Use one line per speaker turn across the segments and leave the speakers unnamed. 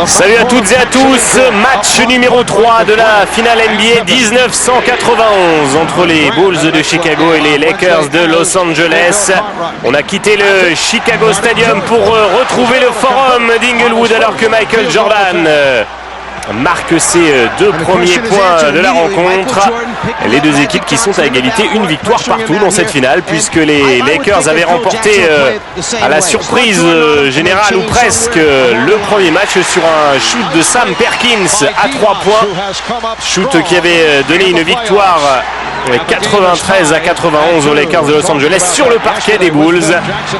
Salut à toutes et à tous, match numéro 3 de la finale NBA 1991 entre les Bulls de Chicago et les Lakers de Los Angeles. On a quitté le Chicago Stadium pour retrouver le forum d'Inglewood alors que Michael Jordan marque ses deux premiers points de la rencontre. Les deux équipes qui sont à égalité, une victoire partout dans cette finale puisque les Lakers avaient remporté à la surprise générale ou presque le premier match sur un shoot de Sam Perkins à 3 points. Shoot qui avait donné une victoire 93-91 aux Lakers de Los Angeles sur le parquet des Bulls.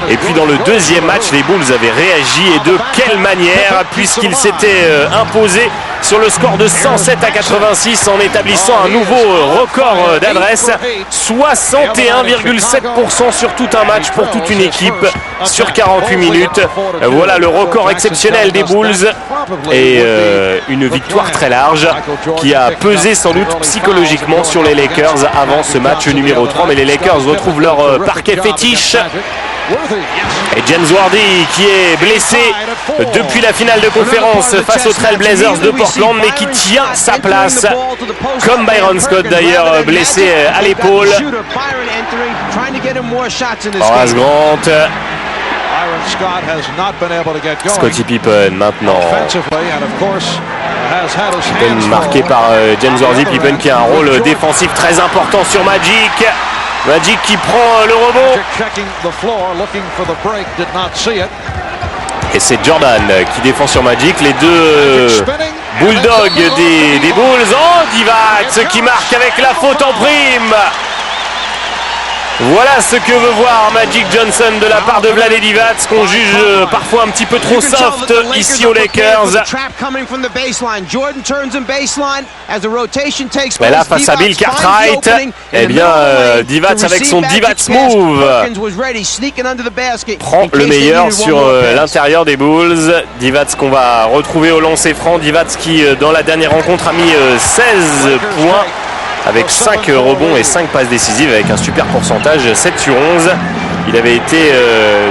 Et puis dans le deuxième match, les Bulls avaient réagi et de quelle manière puisqu'ils s'étaient imposés sur le score de 107-86 en établissant un nouveau record d'adresse, 61,7% sur tout un match pour toute une équipe sur 48 minutes. Voilà le record exceptionnel des Bulls et une victoire très large qui a pesé sans doute psychologiquement sur les Lakers avant ce match numéro 3. Mais les Lakers retrouvent leur parquet fétiche. Et James Worthy qui est blessé depuis la finale de conférence face aux Trail Blazers de Portland mais qui tient sa place comme Byron Scott d'ailleurs blessé à l'épaule. Horace Grant, Scottie Pippen maintenant. Pippen marqué par James Worthy. Pippen qui a un rôle défensif très important sur Magic. Magic qui prend le rebond. Et c'est Jordan qui défend sur Magic. Les deux Bulldogs des Bulls. Oh, Divac qui marque avec la faute en prime. Voilà ce que veut voir Magic Johnson de la part de Vlade Divac, qu'on juge parfois un petit peu trop soft ici aux Lakers. Mais là, face à Bill Cartwright, eh bien, Divac avec son Divac Move prend le meilleur sur l'intérieur des Bulls. Divac qu'on va retrouver au lancer franc. Divac qui, dans la dernière rencontre, a mis 16 points. Avec 5 rebonds et 5 passes décisives avec un super pourcentage 7 sur 11. Il avait été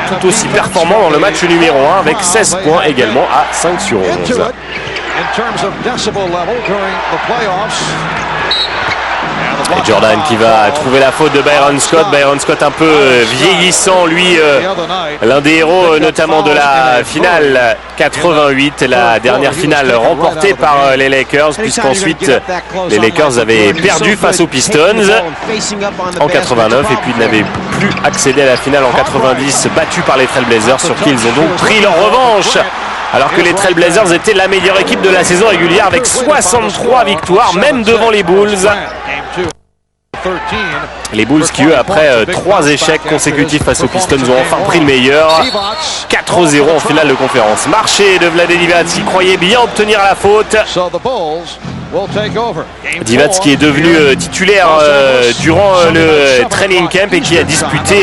tout aussi performant dans le match numéro 1 avec 16 points également à 5 sur 11. Et Jordan qui va trouver la faute de Byron Scott. Byron Scott un peu vieillissant, lui, l'un des héros notamment de la finale 88, la dernière finale remportée par les Lakers, puisqu'ensuite les Lakers avaient perdu face aux Pistons en 89 et puis n'avaient plus accédé à la finale en 90, battus par les Trail Blazers sur qui ils ont donc pris leur revanche. Alors que les Trail Blazers étaient la meilleure équipe de la saison régulière avec 63 victoires, même devant les Bulls. Les Bulls qui, eux, après 3 échecs consécutifs face aux Pistons, ont enfin pris le meilleur. 4-0 en finale de conférence. Marché de Vlade Divac qui croyait bien obtenir la faute. Divac qui est devenu titulaire durant le training camp et qui a disputé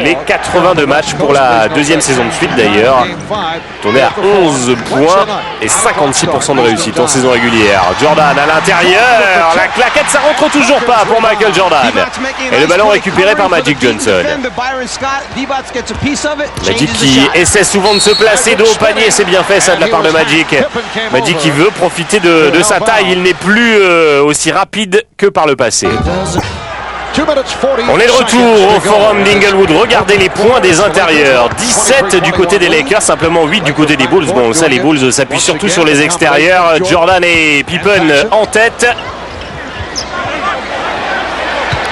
les 82 matchs pour la deuxième saison de suite d'ailleurs. Tourné à 11 points et 56% de réussite en saison régulière. Jordan à l'intérieur, la claquette ça rentre toujours pas pour Michael Jordan. Et le ballon récupéré par Magic Johnson. Magic qui essaie souvent de se placer dos au panier, c'est bien fait ça de la part de Magic. Magic qui veut profiter de sa taille, il n'est plus aussi rapide que par le passé. On est de retour au forum d'Inglewood. Regardez les points des intérieurs. 17 du côté des Lakers, simplement 8 du côté des Bulls. Bon, ça, les Bulls s'appuient surtout sur les extérieurs. Jordan et Pippen en tête.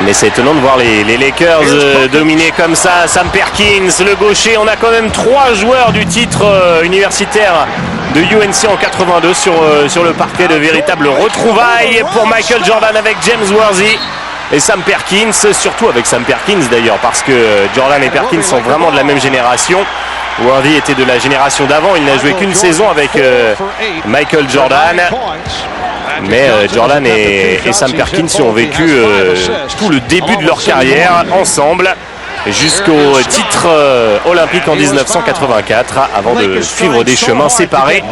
Mais c'est étonnant de voir les Lakers dominer comme ça. Sam Perkins, le gaucher. On a quand même 3 joueurs du titre universitaire de UNC en 82 sur le parquet. De véritables retrouvailles pour Michael Jordan avec James Worthy et Sam Perkins, surtout avec Sam Perkins d'ailleurs, parce que Jordan et Perkins sont vraiment de la même génération. Worthy était de la génération d'avant, il n'a joué qu'une saison avec Michael Jordan. Mais Jordan et Sam Perkins ont vécu tout le début de leur carrière ensemble jusqu'au titre olympique en 1984 avant de suivre des chemins séparés.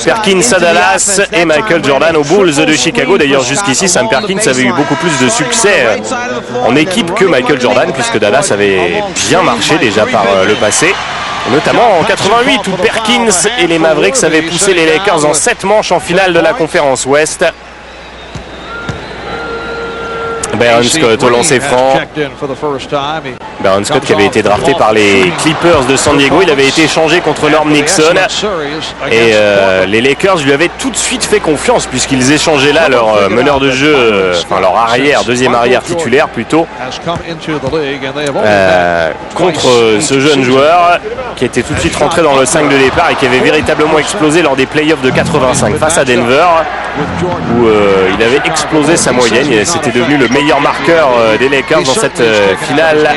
Perkins à Dallas et Michael Jordan aux Bulls de Chicago. D'ailleurs jusqu'ici Sam Perkins avait eu beaucoup plus de succès en équipe que Michael Jordan puisque Dallas avait bien marché déjà par le passé. Notamment en 88 où Perkins et les Mavericks avaient poussé les Lakers en 7 manches en finale de la conférence Ouest. Byron Scott au lancer franc. Byron Scott qui avait été drafté par les Clippers de San Diego. Il avait été échangé contre Norm Nixon. Et les Lakers lui avaient tout de suite fait confiance puisqu'ils échangeaient là leur meneur de jeu, enfin leur arrière, deuxième arrière titulaire plutôt, contre ce jeune joueur qui était tout de suite rentré dans le 5 de départ et qui avait véritablement explosé lors des playoffs de 85 face à Denver où il avait explosé sa moyenne et c'était devenu le meilleur marqueur des Lakers dans cette finale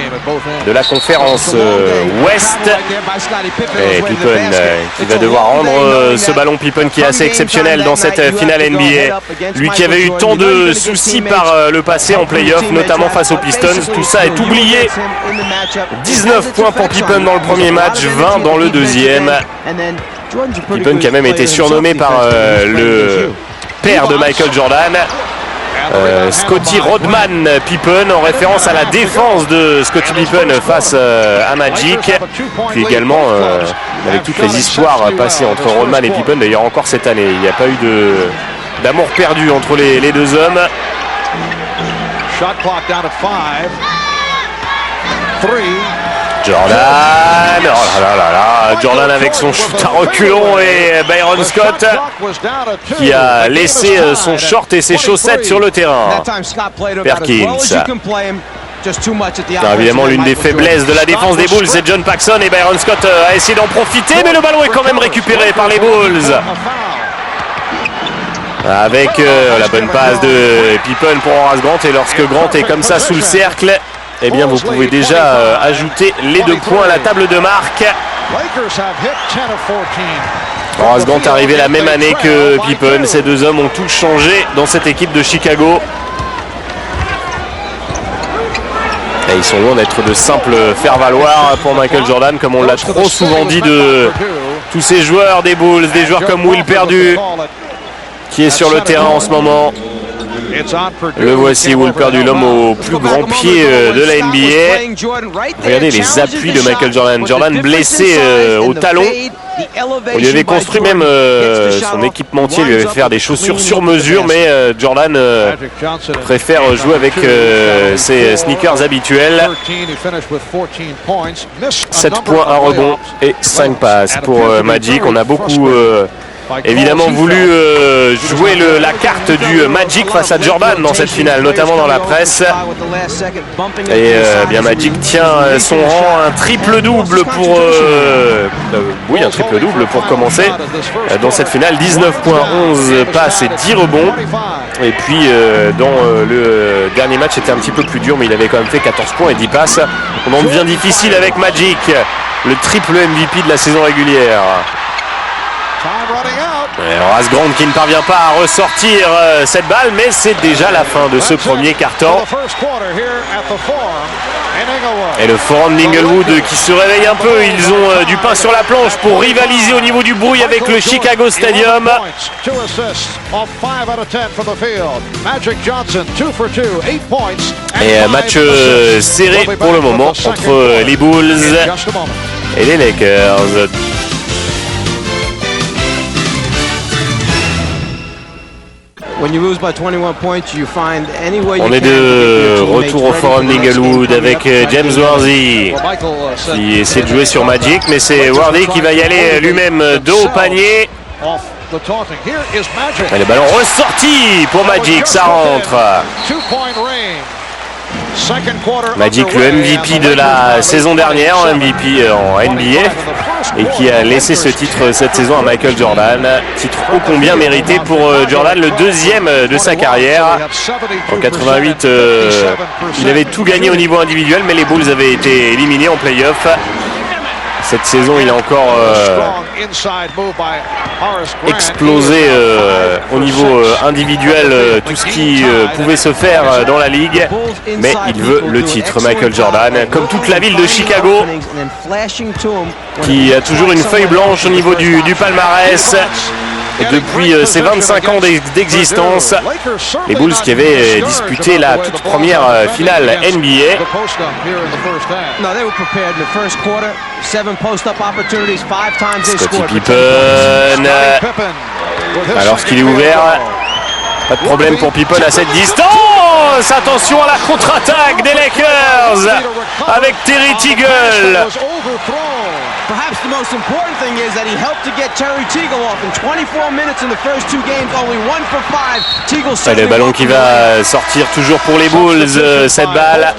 de la conférence Ouest. Et Pippen qui va devoir rendre ce ballon, Pippen qui est assez exceptionnel dans cette finale NBA. Lui qui avait eu tant de soucis par le passé en playoff, notamment face aux Pistons. Tout ça est oublié. 19 points pour Pippen dans le premier match, 20 dans le deuxième. Pippen qui a même été surnommé par le père de Michael Jordan, Scotty Rodman Pippen, en référence à la défense de Scottie Pippen face à Magic. Puis également avec toutes les histoires passées entre Rodman et Pippen, d'ailleurs encore cette année il n'y a pas eu d'amour perdu entre les deux hommes. Jordan, oh là là là, Jordan avec son shoot à reculons et Byron Scott qui a laissé son short et ses chaussettes sur le terrain. Perkins. Alors évidemment l'une des faiblesses de la défense des Bulls, c'est John Paxson, et Byron Scott a essayé d'en profiter mais le ballon est quand même récupéré par les Bulls. Avec la bonne passe de Pippen pour Horace Grant, et lorsque Grant est comme ça sous le cercle, eh bien vous pouvez déjà ajouter les 2 points à la table de marque. Horace Grant est arrivé la même année que Pippen. Ces deux hommes ont tout changé dans cette équipe de Chicago. Et ils sont loin d'être de simples faire-valoir pour Michael Jordan, comme on l'a trop souvent dit de tous ces joueurs des Bulls, des joueurs comme Will Perdue, qui est sur le terrain en ce moment. Le voici, Will Perdue, l'homme au plus grand pied de la NBA. Regardez les appuis de Michael Jordan. Jordan blessé au talon. On lui avait construit même son équipementier, lui avait fait faire des chaussures sur mesure, mais Jordan préfère jouer avec ses sneakers habituels. 7 points, 1 rebond et 5 passes pour Magic. On a beaucoup évidemment voulu jouer la carte du Magic face à Jordan dans cette finale, notamment dans la presse. Et bien Magic tient son rang, un triple-double pour oui, un triple-double pour commencer dans cette finale. 19 points, 11 passes et 10 rebonds. Et puis dans le dernier match c'était un petit peu plus dur, mais il avait quand même fait 14 points et 10 passes. On en devient difficile avec Magic, le triple MVP de la saison régulière. Horace Grant qui ne parvient pas à ressortir cette balle, mais c'est déjà la fin de ce premier quart-temps. Et le Forum d'Inglewood qui se réveille un peu. Ils ont du pain sur la planche pour rivaliser au niveau du bruit avec le Chicago Stadium. Et match serré pour le moment entre les Bulls et les Lakers. On est de retour au Forum d'Inglewood avec James Worthy qui essaie de jouer sur Magic, mais c'est Worthy qui va y aller lui-même dos au panier. Et le ballon ressorti pour Magic, ça rentre. Magic, le MVP de la saison dernière, MVP en NBA, et qui a laissé ce titre cette saison à Michael Jordan. Titre ô combien mérité pour Jordan, le deuxième de sa carrière. En 88, il avait tout gagné au niveau individuel, mais les Bulls avaient été éliminés en play-off. Cette saison, il a encore explosé au niveau individuel tout ce qui pouvait se faire dans la ligue. Mais il veut le titre, Michael Jordan, comme toute la ville de Chicago, qui a toujours une feuille blanche au niveau du palmarès. depuis ses 25 ans d'existence. Les Bulls qui avaient disputé la toute première finale NBA. Scottie Pippen, alors qu'il est ouvert, pas de problème pour Pippen à cette distance. Attention à la contre-attaque des Lakers avec Terry Teagle.
Perhaps the most important thing is that he helped to get Terry Teagle off in 24 minutes in the first two games, only 1 for 5. Teagle.
Le ballon qui va sortir toujours pour les Bulls, cette balle.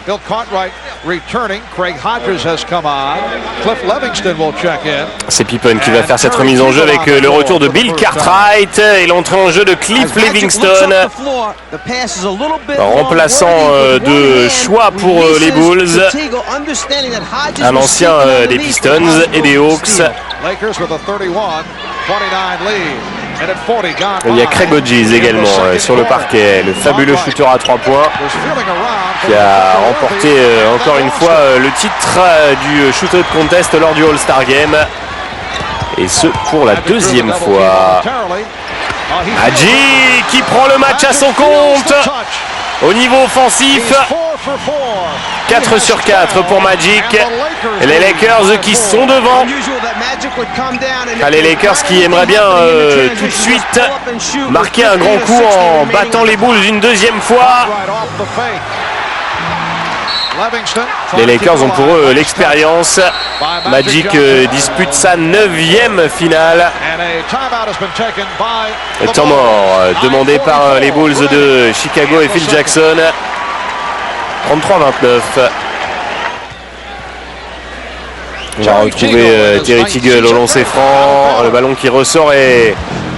Bill Cartwright returning. Craig Hodges has come on. Cliff Levingston will check in.
C'est Pippen qui va faire cette remise en jeu avec le retour de Bill Cartwright et l'entrée en jeu de Cliff Levingston. Remplaçant de choix pour les Bulls. Un ancien des Pistons et des Hawks. Il y a Craig Hodges également sur le parquet, le fabuleux shooter à 3 points qui a remporté encore une fois le titre du shootout contest lors du All-Star Game, et ce pour la deuxième fois. Magic qui prend le match à son compte au niveau offensif. 4 sur 4 pour Magic. Et les Lakers qui sont devant. Les Lakers qui aimeraient bien tout de suite marquer un grand coup en battant les Bulls une deuxième fois. Les Lakers ont pour eux l'expérience. Magic dispute sa 9e finale. Le temps mort demandé par les Bulls de Chicago et Phil Jackson. 33-29. On va retrouver Terry Teagle au lancer franc. Le ballon qui ressort et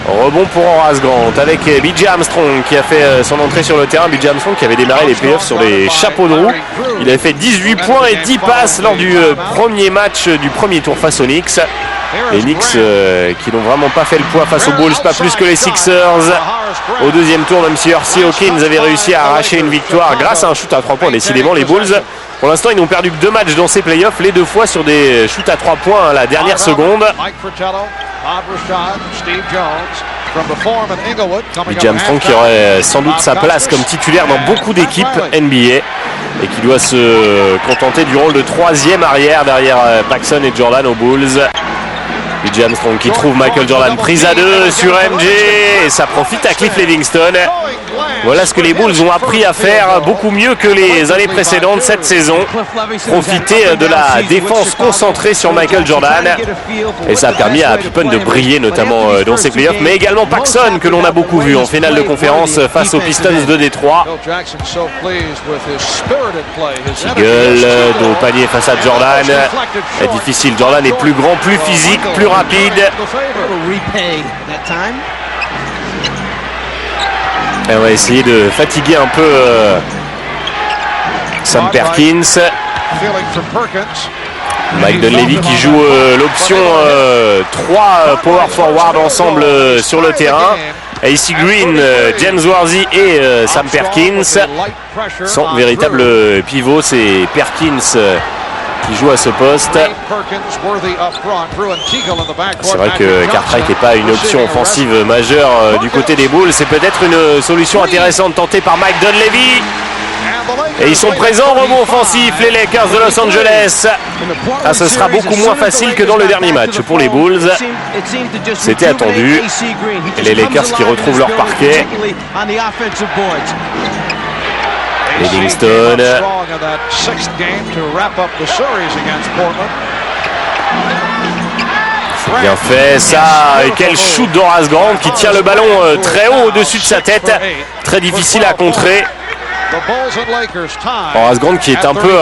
rebond pour Horace Grant avec B.J. Armstrong qui a fait son entrée sur le terrain. B.J. Armstrong qui avait démarré les playoffs sur les chapeaux de roue. Il avait fait 18 points et 10 passes lors du premier match du premier tour face aux Knicks. Les Knicks qui n'ont vraiment pas fait le poids face aux Bulls, pas plus que les Sixers. Au deuxième tour, même si Hersey Hawkins avait réussi à arracher une victoire grâce à un shoot à 3 points, décidément les Bulls, pour l'instant, ils n'ont perdu que 2 matchs dans ces playoffs, les 2 fois sur des shoots à 3 points à la dernière seconde. B.J. Armstrong qui aurait sans doute sa place comme titulaire dans beaucoup d'équipes NBA et qui doit se contenter du rôle de 3e arrière derrière Paxson et Jordan aux Bulls. B.J. Armstrong qui trouve Michael Jordan prise à 2 sur MJ et ça profite à Cliff Levingston. Voilà ce que les Bulls ont appris à faire beaucoup mieux que les années précédentes cette saison. Profiter de la défense concentrée sur Michael Jordan. Et ça a permis à Pippen de briller notamment dans ses playoffs, mais également Paxson que l'on a beaucoup vu en finale de conférence face aux Pistons de Détroit. Teagle au panier face à Jordan. Difficile, Jordan est plus grand, plus physique, plus rapide. Et on va essayer de fatiguer un peu Sam Perkins. Mike Dunleavy qui joue l'option 3 power forward ensemble sur le terrain. AC Green, James Worthy et Sam Perkins. Sans véritable pivot, c'est Perkins qui joue à ce poste. C'est vrai que Cartwright n'est pas une option offensive majeure du côté des Bulls. C'est peut-être une solution intéressante tentée par Mike Dunleavy. Et ils sont présents, rebond offensif, les Lakers de Los Angeles. Ah, ce sera beaucoup moins facile que dans le dernier match pour les Bulls. C'était attendu. Et les Lakers qui retrouvent leur parquet. Livingston. Bien fait ça, et quel shoot d'Horace Grant qui tient le ballon très haut au-dessus de sa tête. Très difficile à contrer. Horace Grant qui est un peu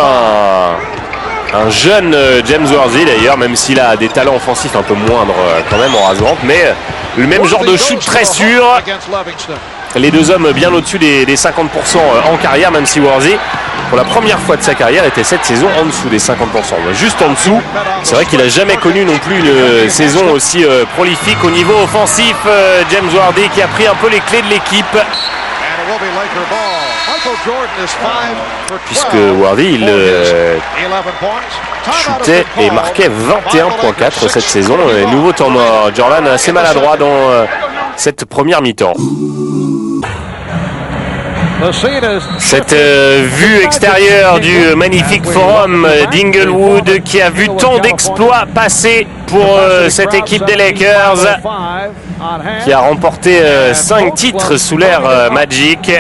un jeune James Worthy d'ailleurs, même s'il a des talents offensifs un peu moindres quand même Horace Grant, mais le même genre de shoot très sûr. Les deux hommes bien au-dessus des 50% en carrière, même si Worthy, pour la première fois de sa carrière, était cette saison en dessous des 50%. Juste en dessous. C'est vrai qu'il n'a jamais connu non plus une saison aussi prolifique au niveau offensif. James Worthy qui a pris un peu les clés de l'équipe. puisque Worthy il shootait et marquait 21,4 cette saison. Et nouveau temps mort. Jordan assez maladroit dans cette première mi-temps. Cette vue extérieure du magnifique forum d'Inglewood qui a vu tant d'exploits passer pour cette équipe des Lakers qui a remporté 5 titres sous l'ère Magic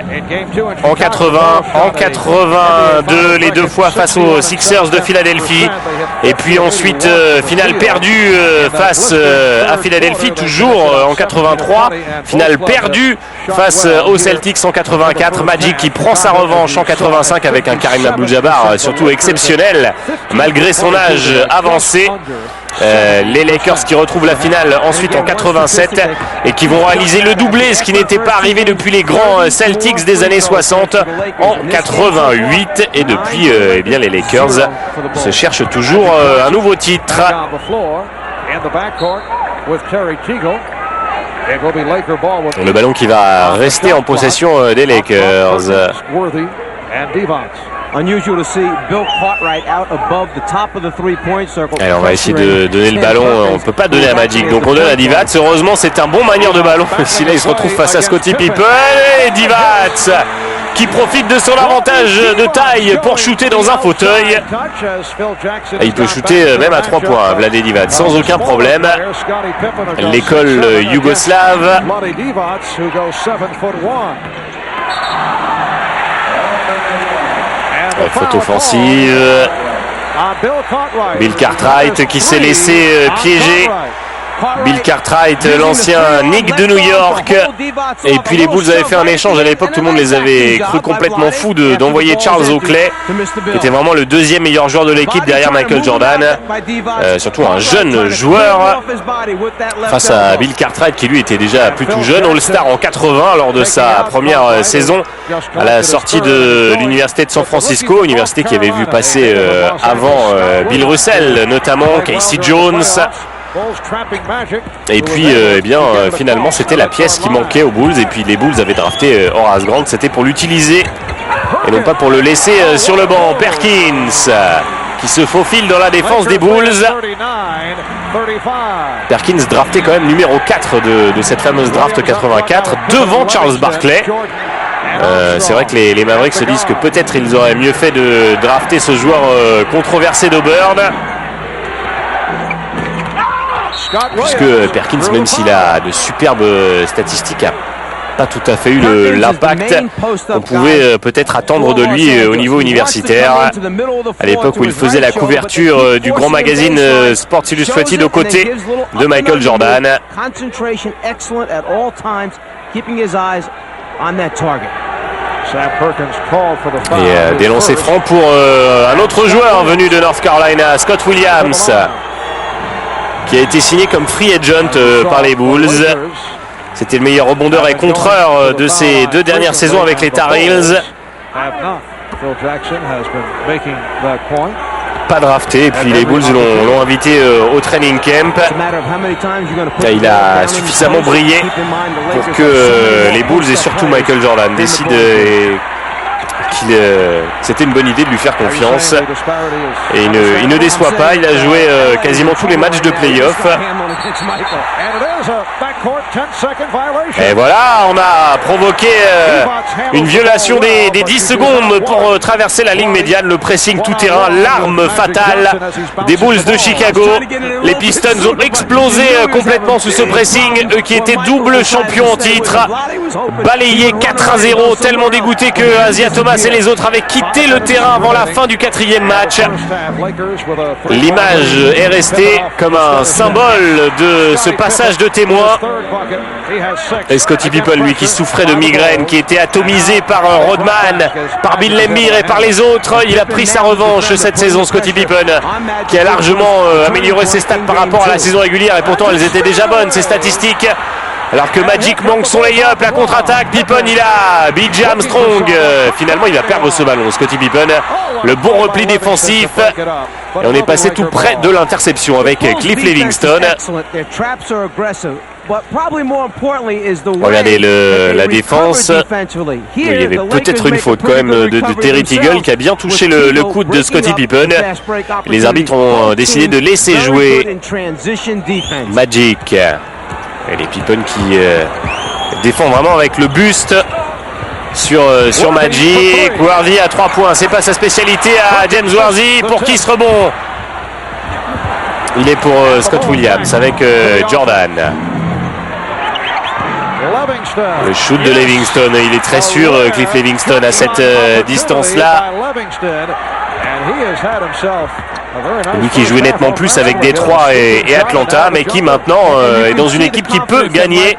en 80, en 82, les deux fois face aux Sixers de Philadelphie et puis ensuite finale perdue face à Philadelphie toujours en 83, finale perdue face aux Celtics en 84. Magic qui prend sa revanche en 85 avec un Kareem Abdul-Jabbar surtout exceptionnel malgré son âge avancé. Les Lakers qui retrouvent la finale ensuite en 87 et qui vont réaliser le doublé, ce qui n'était pas arrivé depuis les grands Celtics des années 60 en 88 et depuis eh bien les Lakers se cherchent toujours un nouveau titre. Le ballon qui va rester en possession des Lakers. Allez, on va essayer de donner le ballon. On ne peut pas donner à Magic, donc on donne à Divac. Heureusement, c'est un bon manière de ballon. Si là, il se retrouve face à Scottie Pippen et Divac qui profite de son avantage de taille pour shooter dans un fauteuil. Et il peut shooter même à 3 points, Vlade Divac, sans aucun problème. L'école yougoslave. Faute offensive. Bill Cartwright qui s'est laissé piéger. Bill Cartwright, l'ancien Knick de New York. Et puis les Bulls avaient fait un échange à l'époque, tout le monde les avait cru complètement fous d'envoyer Charles Oakley, qui était vraiment le deuxième meilleur joueur de l'équipe derrière Michael Jordan. Surtout un jeune joueur face à Bill Cartwright qui lui était déjà plutôt jeune, All-Star en 80 lors de sa première saison à la sortie de l'université de San Francisco, université qui avait vu passer avant Bill Russell notamment, Casey Jones. Et puis eh bien finalement c'était la pièce qui manquait aux Bulls et puis les Bulls avaient drafté Horace Grant, c'était pour l'utiliser et non pas pour le laisser sur le banc. Perkins qui se faufile dans la défense des Bulls. Perkins drafté quand même numéro 4 de cette fameuse draft 84 devant Charles Barkley. C'est vrai que les Mavericks se disent que peut-être ils auraient mieux fait de drafter ce joueur controversé d'Auburn, puisque Perkins, même s'il a de superbes statistiques, n'a pas tout à fait eu l'impact qu'on pouvait peut-être attendre de lui au niveau universitaire. À l'époque où il faisait la couverture du grand magazine Sports Illustrated aux côtés de Michael Jordan. Et des lancers francs pour un autre joueur venu de North Carolina, Scott Williams, qui a été signé comme free agent par les Bulls. C'était le meilleur rebondeur et contreur de ces 2 dernières saisons avec les Tar Heels. Pas drafté, et puis les Bulls l'ont invité au training camp. Il a suffisamment brillé pour que les Bulls et surtout Michael Jordan décident qu'il c'était une bonne idée de lui faire confiance. Et il ne déçoit pas, il a joué quasiment tous les matchs de play-off. Et voilà, on a provoqué une violation des 10 secondes pour traverser la ligne médiane. Le pressing tout-terrain, l'arme fatale des Bulls de Chicago. Les Pistons ont explosé complètement sous ce pressing, eux qui étaient double champions en titre, balayés 4-0, tellement dégoûtés que Asia Thomas et les autres avaient quitté le terrain avant la fin du 4e match. L'image est restée comme un symbole de ce passage de témoin. Et Scottie Pippen, lui, qui souffrait de migraine, qui était atomisé par Rodman, par Bill Laimbeer et par les autres, il a pris sa revanche cette saison. Scottie Pippen, qui a largement amélioré ses stats par rapport à la saison régulière, et pourtant elles étaient déjà bonnes, ses statistiques. Alors que Magic manque son lay-up, la contre-attaque, Pippen il a BJ Armstrong. Finalement il va perdre ce ballon, Scottie Pippen. Le bon repli défensif Et on est passé tout près de l'interception avec Cliff Livingston. Regardez la défense. Il y avait peut-être une faute quand même de Terry Teagle qui a bien touché le coude de Scottie Pippen. Les arbitres ont décidé de laisser jouer Magic. Et les Pippen qui défend vraiment avec le buste sur Magic. Worthy à 3 points, c'est pas sa spécialité à James Worthy. Pour qui ce rebond? Il est pour Scott Williams avec Jordan. Le shoot de Livingston, il est très sûr, Cliff Livingston, à cette distance-là. Lui qui jouait nettement plus avec Détroit et Atlanta, mais qui maintenant est dans une équipe qui peut gagner,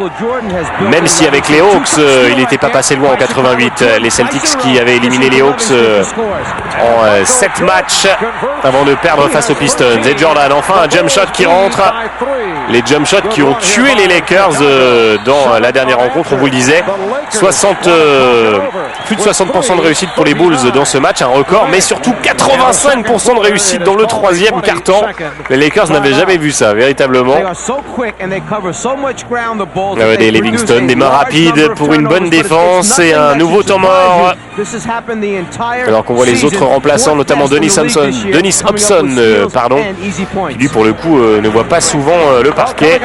même si avec les Hawks, il n'était pas passé loin en 88. Les Celtics qui avaient éliminé les Hawks en 7 matchs avant de perdre face aux Pistons. Et Jordan, enfin un jump shot qui rentre. Les jump shots qui ont tué les Lakers dans la dernière rencontre, on vous le disait. Plus de 60% de réussite pour les Bulls dans ce match, un record, mais surtout 85% de réussite dans le troisième quart-temps. Les Lakers n'avaient jamais vu ça, véritablement. Des Livingston, des mains rapides pour une bonne défense et un nouveau temps mort. Alors qu'on voit les autres remplaçants, notamment Dennis Hobson, qui lui pour le coup ne voit pas souvent le parquet,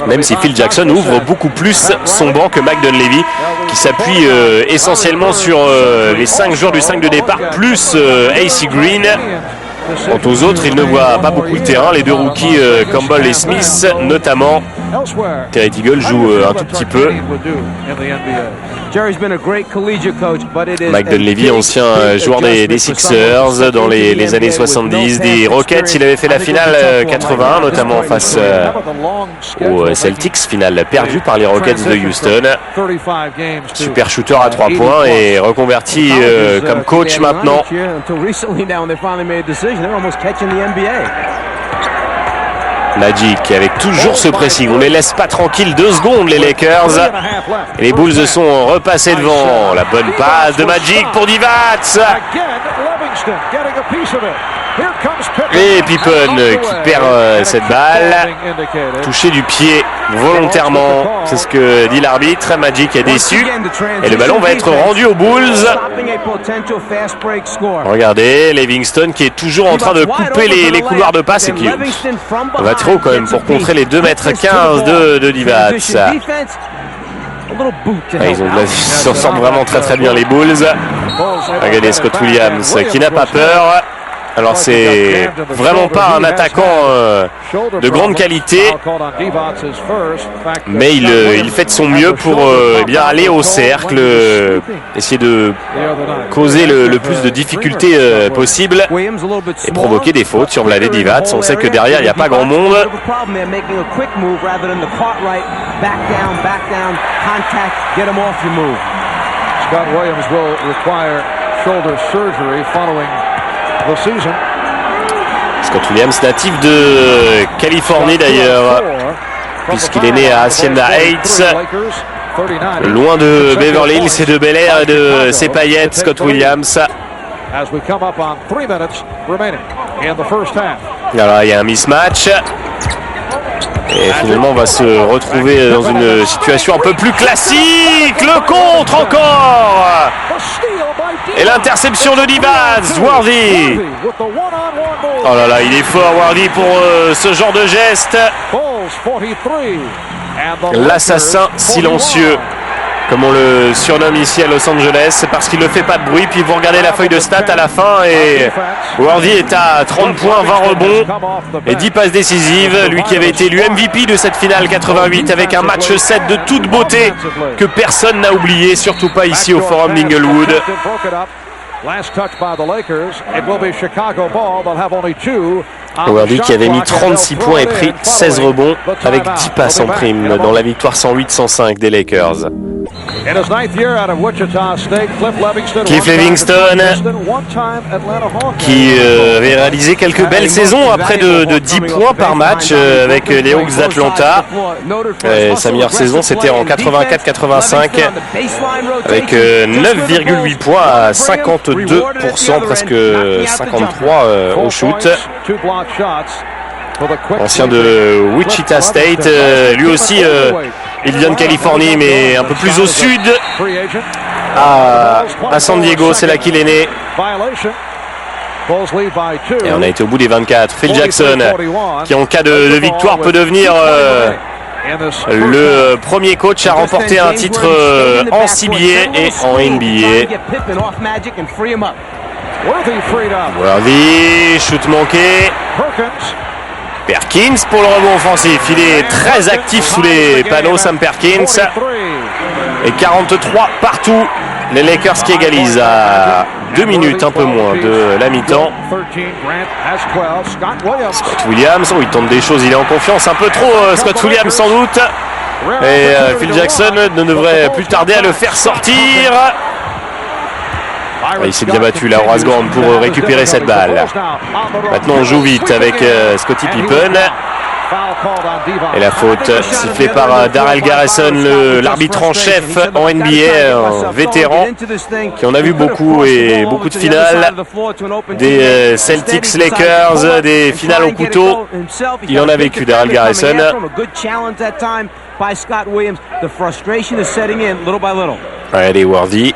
même si Phil Jackson ouvre beaucoup plus son banc que Mike Dunleavy, qui s'appuie essentiellement sur les 5 joueurs du 5 de départ, plus AC Green. Quant aux autres, ils ne voient pas beaucoup le terrain. Les deux rookies, Campbell et Smith, notamment. Terry Teagle joue un tout petit peu. Mike Dunleavy, ancien joueur des Sixers dans les années 70, des Rockets. Il avait fait la finale 81, notamment face aux Celtics, finale perdue par les Rockets de Houston. Super shooter à 3 points et reconverti comme coach maintenant. Magic avec toujours ce pressing, on les laisse pas tranquilles 2 secondes les Lakers. Et les Bulls sont repassés devant. La bonne passe de Magic pour Divac. Et Pippen qui perd cette balle. Touché du pied volontairement, c'est ce que dit l'arbitre. Magic est déçu et le ballon va être rendu aux Bulls. Regardez, Livingston qui est toujours en train de couper les couloirs de passe et qui va très haut quand même pour contrer les 2,15 m de Divac. Ils s'en sortent vraiment très bien les Bulls. Regardez Scott Williams qui n'a pas peur. Alors c'est vraiment pas un attaquant de grande qualité, mais il fait de son mieux pour bien aller au cercle, essayer de causer le plus de difficultés possible et provoquer des fautes sur Vlade Divac. On sait que derrière il n'y a pas grand monde.
Scott Williams will require shoulder surgery following the season.
Scott Williams, natif de Californie d'ailleurs, puisqu'il est né à Hacienda Heights, loin de Beverly Hills et de Bel Air et de ses paillettes. Scott Williams. Alors il y a un mismatch. Et finalement on va se retrouver dans une situation un peu plus classique. Le contre encore. Et l'interception de Divac. Worthy. Oh là là, il est fort Worthy pour ce genre de geste. L'assassin silencieux, comme on le surnomme ici à Los Angeles, parce qu'il ne fait pas de bruit. Puis vous regardez la feuille de stats à la fin et Worthy est à 30 points, 20 rebonds et 10 passes décisives. Lui qui avait été élu MVP de cette finale 88 avec un match 7 de toute beauté que personne n'a oublié, surtout pas ici au Forum d'Inglewood. Worthy qui avait mis 36 points et pris 16 rebonds avec 10 passes en prime dans la victoire 108-105 des Lakers.
In his 9th year out of Wichita State,
Cliff Levingston, qui avait réalisé quelques belles saisons à près de 10 points par match avec les Hawks d'Atlanta. Sa meilleure saison c'était en 84-85 avec 9,8 points à 52%, presque 53 au shoot. Ancien de Wichita State, lui aussi il vient de Californie mais un peu plus au sud, à San Diego, c'est là qu'il est né. Et on a été au bout des 24. Phil Jackson, qui en cas de victoire peut devenir le premier coach à remporter un titre en CBA et en NBA. Worthy, shoot manqué. Perkins pour le rebond offensif. Il est très actif sous les panneaux, Sam Perkins. Et 43 partout. Les Lakers qui égalisent à 2 minutes, un peu moins de la mi-temps. Scott Williams, il tente des choses, il est en confiance un peu trop, Scott Williams sans doute. Et Phil Jackson ne devrait plus tarder à le faire sortir. Il s'est bien battu là, Horace Grant, pour récupérer cette balle. Maintenant on joue vite avec Scottie Pippen. Et la faute sifflée par Darrell Garrison, l'arbitre en chef en NBA, un vétéran qui en a vu beaucoup et beaucoup de finales, des Celtics Lakers, des finales au couteau. Il en a vécu, Darrell Garrison. Allez, Worthy.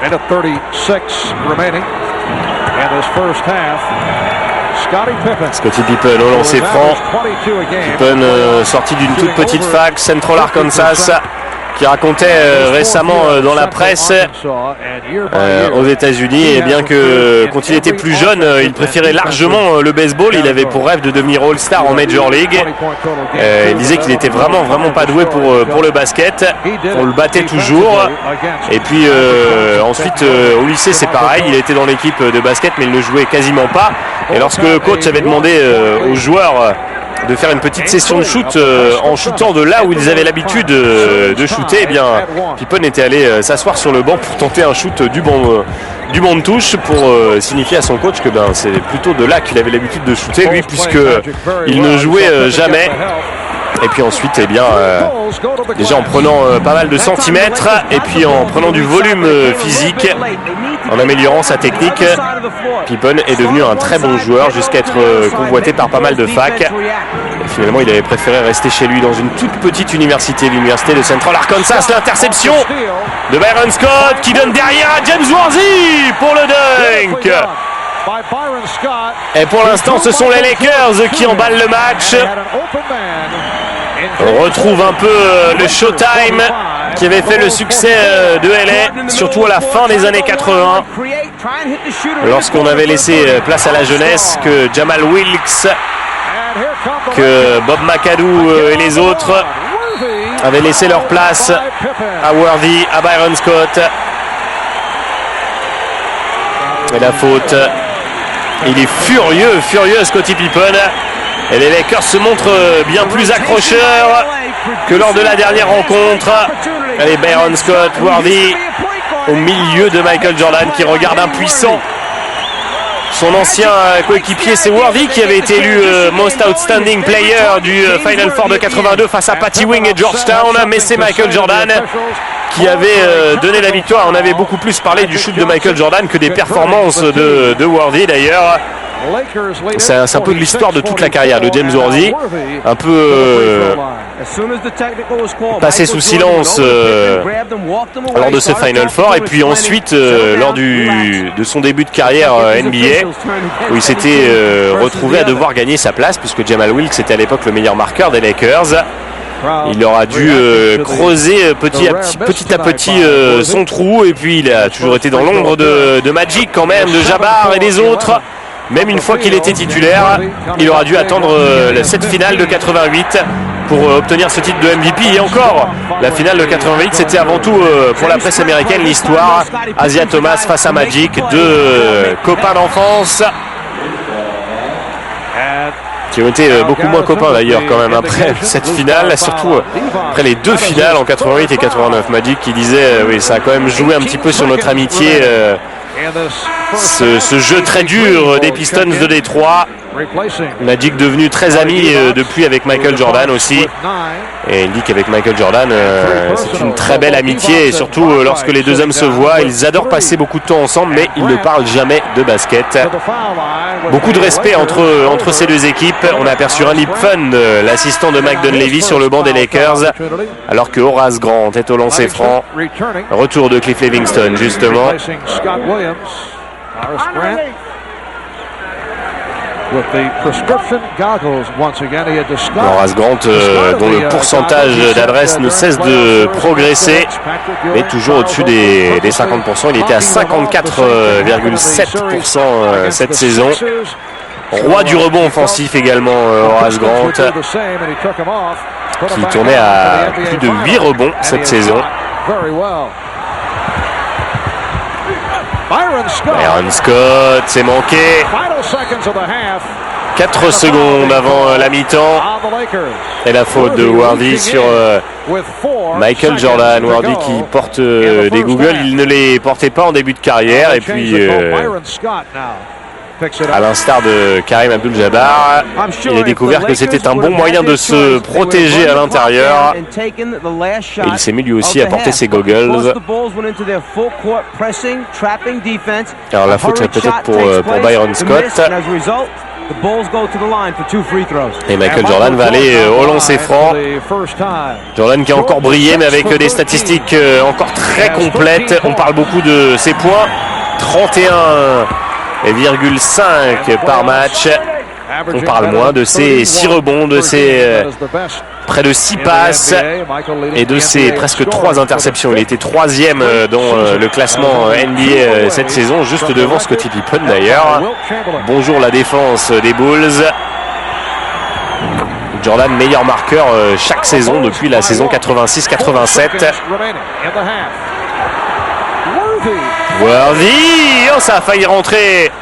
Minute 36 remaining in this first half.
Scottie Pippen au lancer franc. Pippen sorti d'une toute petite fac, Central Arkansas, qui racontait récemment dans la presse aux États-Unis, et bien que quand il était plus jeune, il préférait largement le baseball. Il avait pour rêve de devenir All-Star en Major League. Il disait qu'il n'était vraiment pas doué pour le basket. On le battait toujours. Et puis ensuite au lycée c'est pareil, il était dans l'équipe de basket mais il ne jouait quasiment pas. Et lorsque le coach avait demandé aux joueurs de faire une petite session de shoot en shootant de là où ils avaient l'habitude de shooter, eh bien Pippen était allé s'asseoir sur le banc pour tenter un shoot du banc de touche pour signifier à son coach que c'est plutôt de là qu'il avait l'habitude de shooter lui, puisque il ne jouait jamais. Et puis ensuite, eh bien, déjà en prenant pas mal de centimètres et puis en prenant du volume physique, en améliorant sa technique, Pippen est devenu un très bon joueur jusqu'à être convoité par pas mal de facs. Et finalement, il avait préféré rester chez lui dans une toute petite université, l'université de Central Arkansas. L'interception de Byron Scott qui donne derrière à James Worthy pour le dunk. Et pour l'instant, ce sont les Lakers qui emballent le match. On retrouve un peu le Showtime qui avait fait le succès de LA, surtout à la fin des années 80, lorsqu'on avait laissé place à la jeunesse, que Jamal Wilkes, que Bob McAdoo et les autres avaient laissé leur place à Worthy, à Byron Scott. Et la faute, il est furieux Scottie Pippen. Et les Lakers se montrent bien plus accrocheurs que lors de la dernière rencontre. Allez, Byron Scott, Worthy au milieu de Michael Jordan qui regarde impuissant. Son ancien coéquipier, c'est Worthy, qui avait été élu Most Outstanding Player du Final Four de 82 face à Patty Wing et Georgetown. Mais c'est Michael Jordan qui avait donné la victoire. On avait beaucoup plus parlé du shoot de Michael Jordan que des performances de Worthy d'ailleurs. C'est un peu de l'histoire de toute la carrière de James Worthy, un peu passé sous silence lors de ce Final Four, et puis ensuite lors de son début de carrière NBA, où il s'était retrouvé à devoir gagner sa place, puisque Jamal Wilkes était à l'époque le meilleur marqueur des Lakers. Il aura dû creuser petit à petit son trou, et puis il a toujours été dans l'ombre de Magic quand même, de Jabbar et des autres. Même une fois qu'il était titulaire, il aura dû attendre cette finale de 88 pour obtenir ce titre de MVP. Et encore, la finale de 88, c'était avant tout pour la presse américaine l'histoire. Asia Thomas face à Magic, deux copains d'enfance. qui ont été beaucoup moins copains d'ailleurs quand même après cette finale, surtout après les deux finales en 88 et 89. Magic qui disait oui, ça a quand même joué un petit peu sur notre amitié, ce jeu très dur des Pistons de Détroit. Magic devenu très ami depuis avec Michael Jordan aussi, et il dit qu'avec Michael Jordan c'est une très belle amitié, et surtout lorsque les deux hommes se voient, ils adorent passer beaucoup de temps ensemble, mais ils ne parlent jamais de basket. Beaucoup de respect entre ces deux équipes. On a aperçu Randy Pfund, l'assistant de Mike Dunleavy, sur le banc des Lakers, alors que Horace Grant est au lancer franc. Retour de Cliff Livingston justement. Horace Grant, dont le pourcentage d'adresse ne cesse de progresser, mais toujours au-dessus des 50%. Il était à 54,7% cette saison. Roi du rebond offensif également, Horace Grant, qui tournait à plus de 8 rebonds cette saison. Byron Scott, c'est manqué. 4 secondes avant la mi-temps. Et la faute de Wardy sur Michael Jordan. Wardy qui porte des googles. Il ne les portait pas en début de carrière. Et puis, à l'instar de Karim Abdul-Jabbar, il a découvert que c'était un bon moyen de se protéger à l'intérieur. Et il s'est mis lui aussi à porter ses goggles. Alors la faute serait peut-être pour Byron Scott. Et Michael Jordan va aller au lancer franc. Jordan qui a encore brillé, mais avec des statistiques encore très complètes. On parle beaucoup de ses points. 31,5 par match. On parle moins de ses 6 rebonds, de ses près de 6 passes et de ses presque 3 interceptions. Il était 3e dans le classement NBA cette saison, juste devant Scottie Pippen d'ailleurs. Bonjour la défense des Bulls. Jordan meilleur marqueur chaque saison depuis la saison 86-87. Worthy, oh, ça a failli rentrer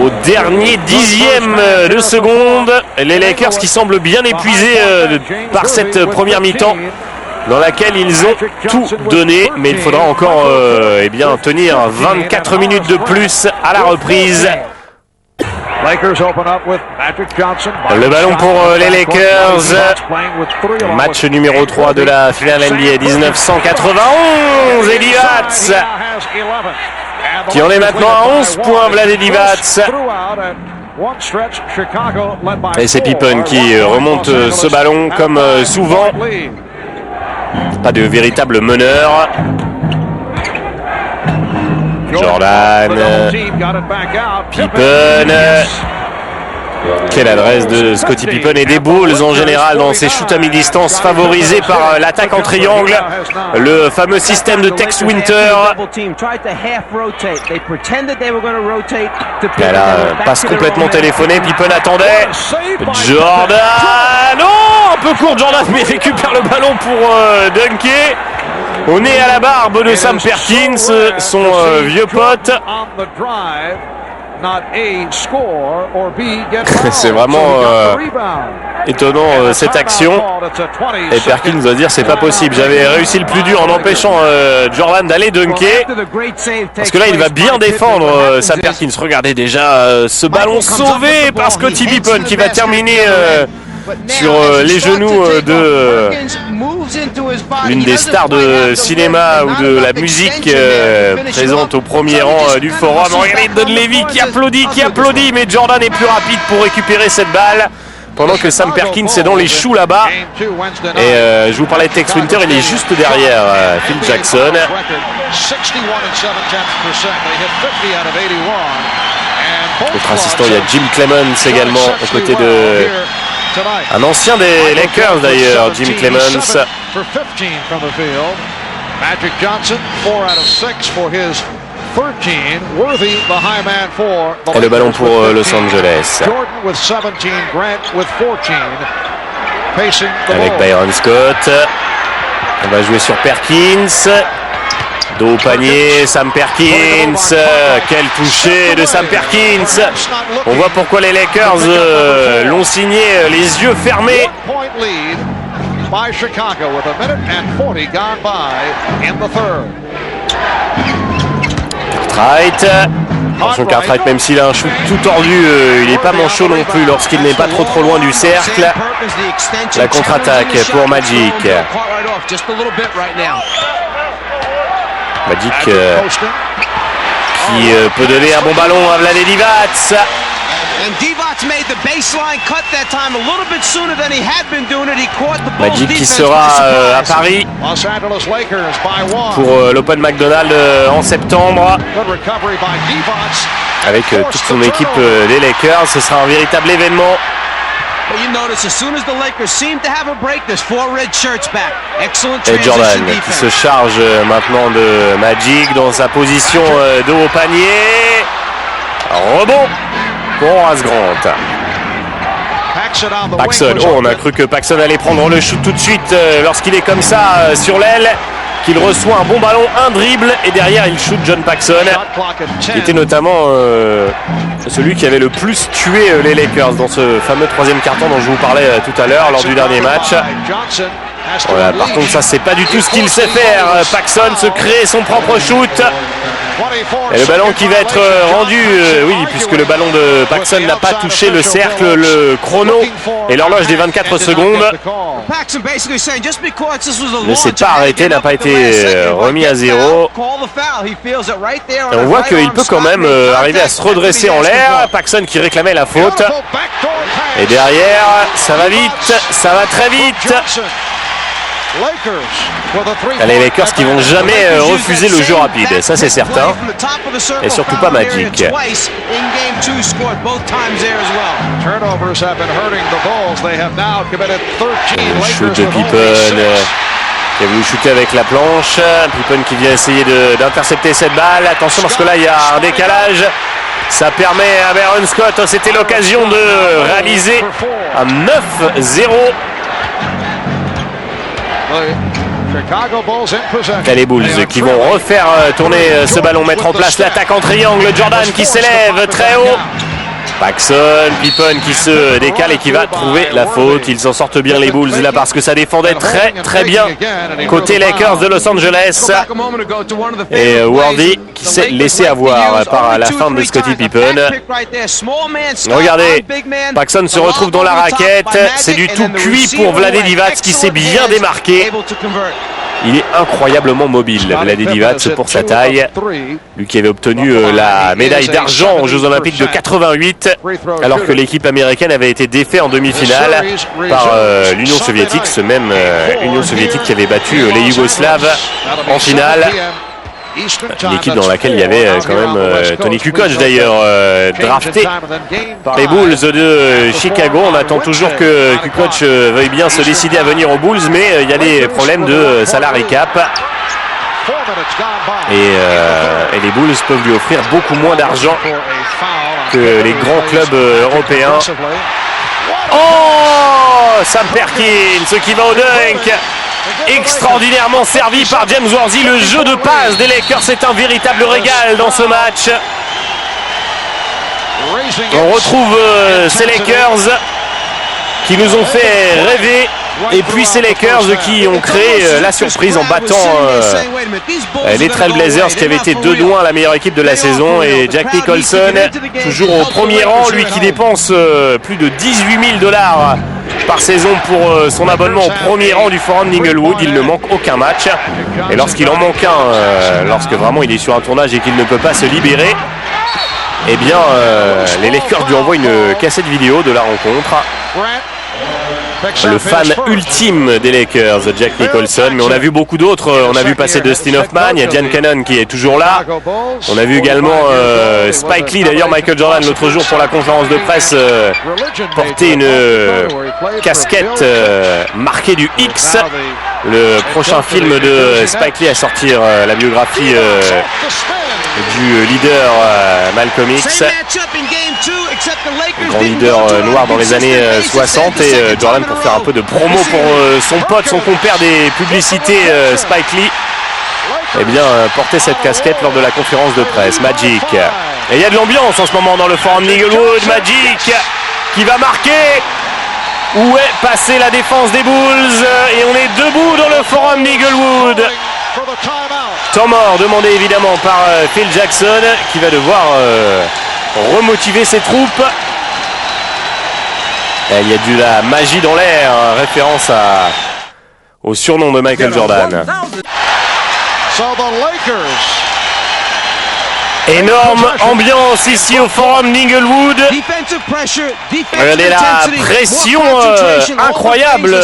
au dernier 10e de seconde. Les Lakers qui semblent bien épuisés par cette première mi-temps dans laquelle ils ont tout donné, mais il faudra encore tenir 24 minutes de plus à la reprise. Le ballon pour les Lakers. Match numéro 3 de la finale NBA 1991. Eddie Watts qui en est maintenant à 11 points. Vlade Divac. Et c'est Pippen qui remonte ce ballon comme souvent. Pas de véritable meneur. Jordan, Pippen. Quelle adresse de Scottie Pippen et des Bulls en général dans ces shoots à mi-distance favorisés par l'attaque en triangle, le fameux système de Tex Winter. Elle passe complètement téléphonée, Pippen attendait. Jordan, oh, un peu court Jordan, mais récupère le ballon pour dunker. Au nez à la barbe de Sam Perkins, son vieux pote. C'est vraiment étonnant cette action. Et Perkins doit dire c'est pas possible. J'avais réussi le plus dur en empêchant Jordan d'aller dunker. Parce que là il va bien défendre Sam Perkins. Regardez déjà ce ballon sauvé par Scottie Pippen qui va terminer sur les genoux de l'une des stars de cinéma ou de la musique présente au premier rang du forum. Regardez Dunleavy qui applaudit, mais Jordan est plus rapide pour récupérer cette balle pendant que Sam Perkins est dans les choux là-bas. Et je vous parlais de Tex Winter, il est juste derrière Phil Jackson. Autre assistant, il y a Jim Clemens également aux côtés de un ancien des Lakers d'ailleurs, Jim Clemens. Magic Johnson, 4 out of 6 for his 13. Worthy, the high man for the. Et le ballon pour Los Angeles. Jordan with 17, Grant with 14. Pacing the avec Byron Scott. On va jouer sur Perkins. Dos au panier, Sam Perkins, quel toucher de Sam Perkins. On voit pourquoi les Lakers l'ont signé les yeux fermés. Cartwright. Attention Cartwright, même s'il a un shoot tout tordu, il n'est pas manchot non plus lorsqu'il n'est pas trop loin du cercle. La contre-attaque pour Magic. Magic qui peut donner un bon ballon à Vlade Divac. Magic qui sera à Paris pour l'Open McDonald's en septembre avec toute son équipe des Lakers. Ce sera un véritable événement. Et Jordan qui se charge maintenant de Magic dans sa position de haut panier. Rebond pour Horace Grant. Paxson, oh, on a cru que Paxson allait prendre le shoot tout de suite lorsqu'il est comme ça sur l'aile, qu'il reçoit un bon ballon, un dribble et derrière il shoot John Paxson, qui était notamment celui qui avait le plus tué les Lakers dans ce fameux troisième carton dont je vous parlais tout à l'heure lors du dernier match. Voilà, par contre ça c'est pas du tout ce qu'il sait faire. Paxson se crée son propre shoot. Et le ballon qui va être rendu, oui, puisque le ballon de Paxson n'a pas touché le cercle, le chrono et l'horloge des 24 secondes ne s'est pas arrêté, n'a pas été remis à zéro. Et on voit qu'il peut quand même arriver à se redresser en l'air. Paxson qui réclamait la faute. Et derrière, ça va vite, ça va très vite. Les Lakers qui vont jamais refuser le jeu rapide, ça c'est certain, et surtout pas Magic. Shoot de Pippen qui a voulu shooter avec la planche. Pippen qui vient essayer d'intercepter cette balle. Attention parce que là il y a un décalage. Ça permet à Byron Scott, c'était l'occasion de réaliser un 9-0. Les Bulls qui vont refaire tourner ce ballon, mettre en place l'attaque en triangle. Jordan qui s'élève très haut. Paxson, Pippen qui se décale et qui va trouver la faute. Ils s'en sortent bien les Bulls là parce que ça défendait très bien côté Lakers de Los Angeles. Et Worthy qui s'est laissé avoir par la fin de Scottie Pippen. Regardez, Paxson se retrouve dans la raquette. C'est du tout cuit pour Vlade Divac qui s'est bien démarqué. Il est incroyablement mobile, Vlade Divac, pour sa taille. Lui qui avait obtenu la médaille d'argent aux Jeux Olympiques de 88, alors que l'équipe américaine avait été défaite en demi-finale par l'Union soviétique, ce même Union soviétique qui avait battu les Yougoslaves en finale. Une équipe dans laquelle il y avait quand même Tony Kukoc d'ailleurs, drafté par les Bulls de Chicago. On attend toujours que Kukoc veuille bien se décider à venir aux Bulls, mais il y a des problèmes de salary cap. Et les Bulls peuvent lui offrir beaucoup moins d'argent que les grands clubs européens. Oh, Sam Perkins, ce qui va au dunk. Extraordinairement servi par James Worthy. Le jeu de passe des Lakers, c'est un véritable régal dans ce match. On retrouve ces Lakers qui nous ont fait rêver. Et puis ces Lakers qui ont créé la surprise en battant les Trailblazers qui avaient été de loin la meilleure équipe de la saison. Et Jack Nicholson, toujours au premier rang, lui qui dépense plus de 18 000 $ par saison pour son abonnement au premier rang du Forum d'Inglewood. Il ne manque aucun match. Et lorsqu'il en manque un, lorsque vraiment il est sur un tournage et qu'il ne peut pas se libérer, eh bien les Lakers lui envoient une cassette vidéo de la rencontre. Le fan ultime des Lakers, Jack Nicholson, mais on a vu beaucoup d'autres. On a vu passer Dustin Hoffman, il y a Jan Cannon qui est toujours là. On a vu également Spike Lee, d'ailleurs Michael Jordan l'autre jour pour la conférence de presse porter une casquette marquée du X. Le prochain film de Spike Lee à sortir la biographie du leader Malcolm X, grand leader noir dans les années 60, et Jordan pour faire un peu de promo pour son pote, son compère des publicités Spike Lee, eh bien, porter cette casquette lors de la conférence de presse. Magic. Et il y a de l'ambiance en ce moment dans le forum d'Inglewood. Magic qui va marquer. Où est passée la défense des Bulls? Et on est debout dans le forum d'Inglewood. Temps mort demandé évidemment par Phil Jackson qui va devoir remotiver ses troupes. Et il y a de la magie dans l'air, référence au surnom de Michael Jordan. Énorme ambiance ici au forum d'Inglewood. Regardez la pression incroyable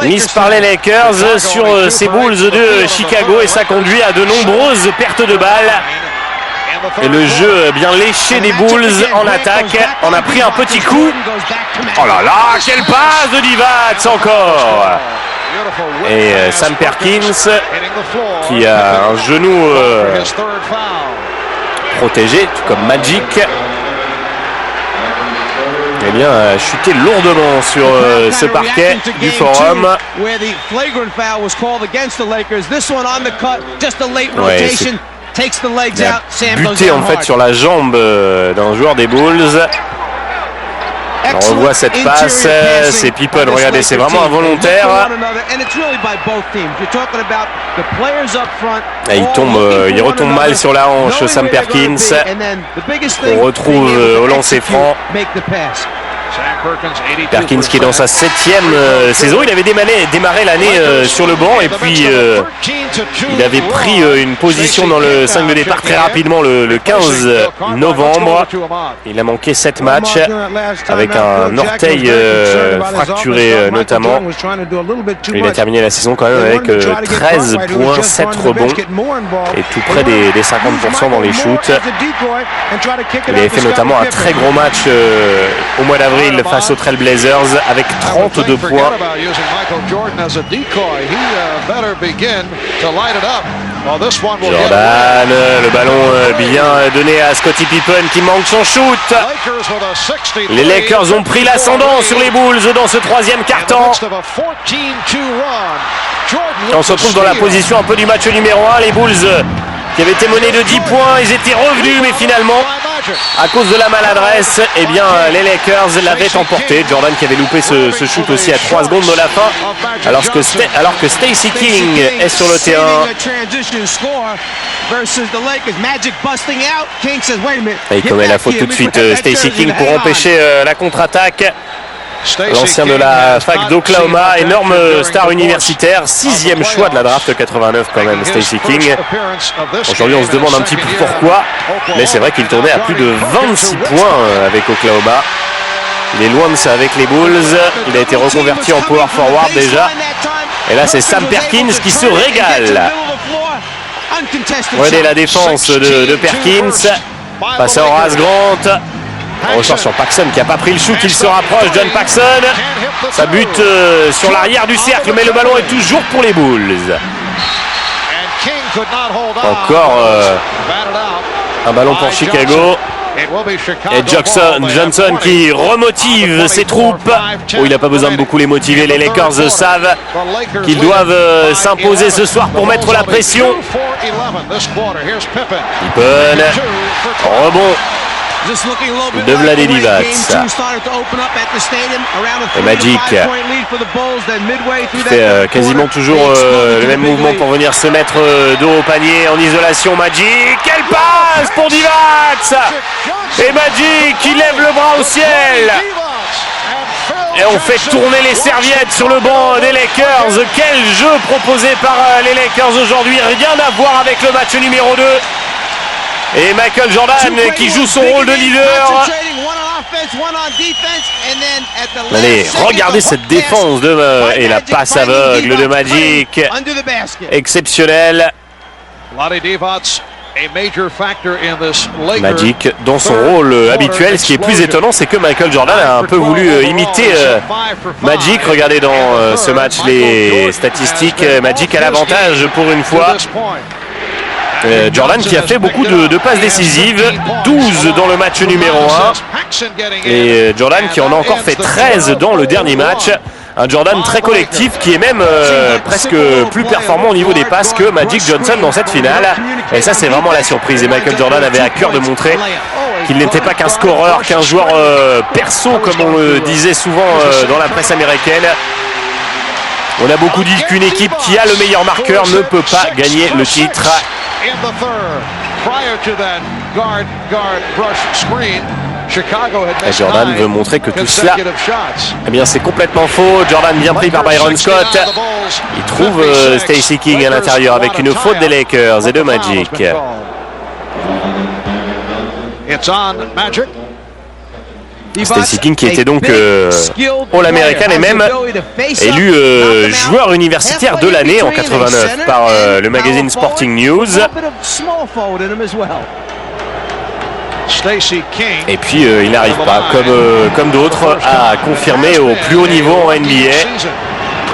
mise par les Lakers sur ces Bulls de Chicago et ça conduit à de nombreuses pertes de balles. Et le jeu bien léché des Bulls en attaque. On a pris un petit coup. Oh là là, quelle passe de Divac encore. Et Sam Perkins qui a un genou protégé, tout comme Magic. Eh bien, a chuté lourdement sur ce parquet du forum. Ouais, il a buté en fait sur la jambe d'un joueur des Bulls. On revoit cette passe, c'est Pippen, regardez, c'est vraiment involontaire. Et il retombe mal sur la hanche, Sam Perkins. On retrouve au lancer franc. Perkins qui est dans sa 7e saison, il avait démarré l'année sur le banc et puis il avait pris une position dans le 5 de départ très rapidement le 15 novembre. Il a manqué 7 matchs avec un orteil fracturé notamment. Il a terminé la saison quand même avec 13 points, 7 rebonds et tout près des 50% dans les shoots. Il avait fait notamment un très gros match au mois d'avril face aux Trailblazers avec 32 points. Jordan, le ballon bien donné à Scottie Pippen qui manque son shoot. Les Lakers ont pris l'ascendant sur les Bulls dans ce 3e quart-temps. On se retrouve dans la position un peu du match numéro 1. Les Bulls qui avaient été menés de 10 points, ils étaient revenus, mais finalement, à cause de la maladresse, eh bien, les Lakers l'avaient emporté. Jordan qui avait loupé ce shoot aussi à 3 secondes de la fin, alors que Stacey King est sur le terrain. Et il commet la faute tout de suite, Stacey King, pour empêcher la contre-attaque. L'ancien de la fac d'Oklahoma, énorme star universitaire, 6e choix de la draft 89 quand même, Stacey King. Aujourd'hui on se demande un petit peu pourquoi, mais c'est vrai qu'il tournait à plus de 26 points avec Oklahoma. Il est loin de ça avec les Bulls, il a été reconverti en power forward déjà. Et là c'est Sam Perkins qui se régale. Regardez la défense de Perkins, passe à Horace Grant. On ressort sur Paxson qui n'a pas pris le shoot, il se rapproche, John Paxson. Ça bute sur l'arrière du cercle, mais le ballon est toujours pour les Bulls. Encore un ballon pour Chicago. Et Johnson qui remotive ses troupes. Oh, il n'a pas besoin de beaucoup les motiver. Les Lakers savent qu'ils doivent s'imposer ce soir pour mettre la pression. Pippen, rebond de Vlade Divac. Et Magic fait quasiment toujours le même mouvement pour venir se mettre dos au panier en isolation. Magic, quelle passe pour Divac! Et Magic qui lève le bras au ciel. Et on fait tourner les serviettes sur le banc des Lakers. Quel jeu proposé par les Lakers aujourd'hui. Rien à voir avec le match numéro 2. Et Michael Jordan qui joue son rôle de leader. Allez, regardez cette défense et la passe aveugle de Magic. Exceptionnelle. Magic dans son rôle habituel. Ce qui est plus étonnant, c'est que Michael Jordan a un peu voulu imiter Magic. Regardez dans ce match les statistiques. Magic a l'avantage pour une fois. Jordan qui a fait beaucoup de passes décisives, 12 dans le match numéro 1. Et Jordan qui en a encore fait 13 dans le dernier match. Un Jordan très collectif qui est même presque plus performant au niveau des passes que Magic Johnson dans cette finale. Et ça, c'est vraiment la surprise. Et Michael Jordan avait à cœur de montrer qu'il n'était pas qu'un scoreur, qu'un joueur perso, comme on le disait souvent dans la presse américaine. On a beaucoup dit qu'une équipe qui a le meilleur marqueur ne peut pas gagner le titre. Et Jordan veut montrer que tout cela, eh bien, c'est complètement faux. Jordan bien pris par Byron Scott. Il trouve Stacey King à l'intérieur avec une faute des Lakers et de Magic. Stacey King qui était donc All-American et même élu joueur universitaire de l'année en 89 par le magazine Sporting News. Et puis il n'arrive pas, comme d'autres, à confirmer au plus haut niveau en NBA.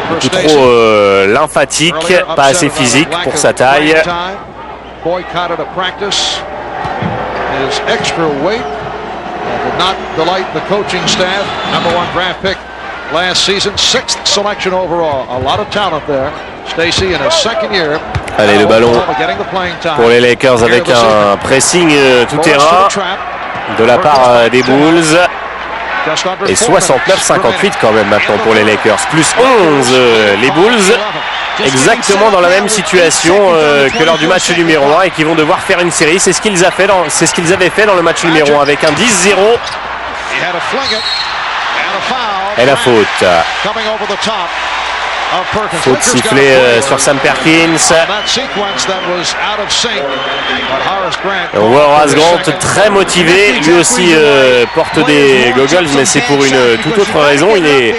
Beaucoup trop lymphatique, pas assez physique pour sa taille.
Did not delight the coaching staff. #1 draft pick last season, 6th selection overall. A lot of talent there. Stacey in his second year.
Allez, le ballon pour les Lakers avec un pressing tout terrain de la part des Bulls. Et 69-58 quand même maintenant pour les Lakers. Plus 11 les Bulls. Exactement dans la même situation que lors du match numéro 1 et qui vont devoir faire une série. C'est ce qu'ils avaient fait dans le match numéro 1 avec un 10-0. Et la faute. Faute sifflée sur Sam Perkins. On voit Horace Grant très motivé. Lui aussi porte des goggles, mais c'est pour une toute autre raison. Il est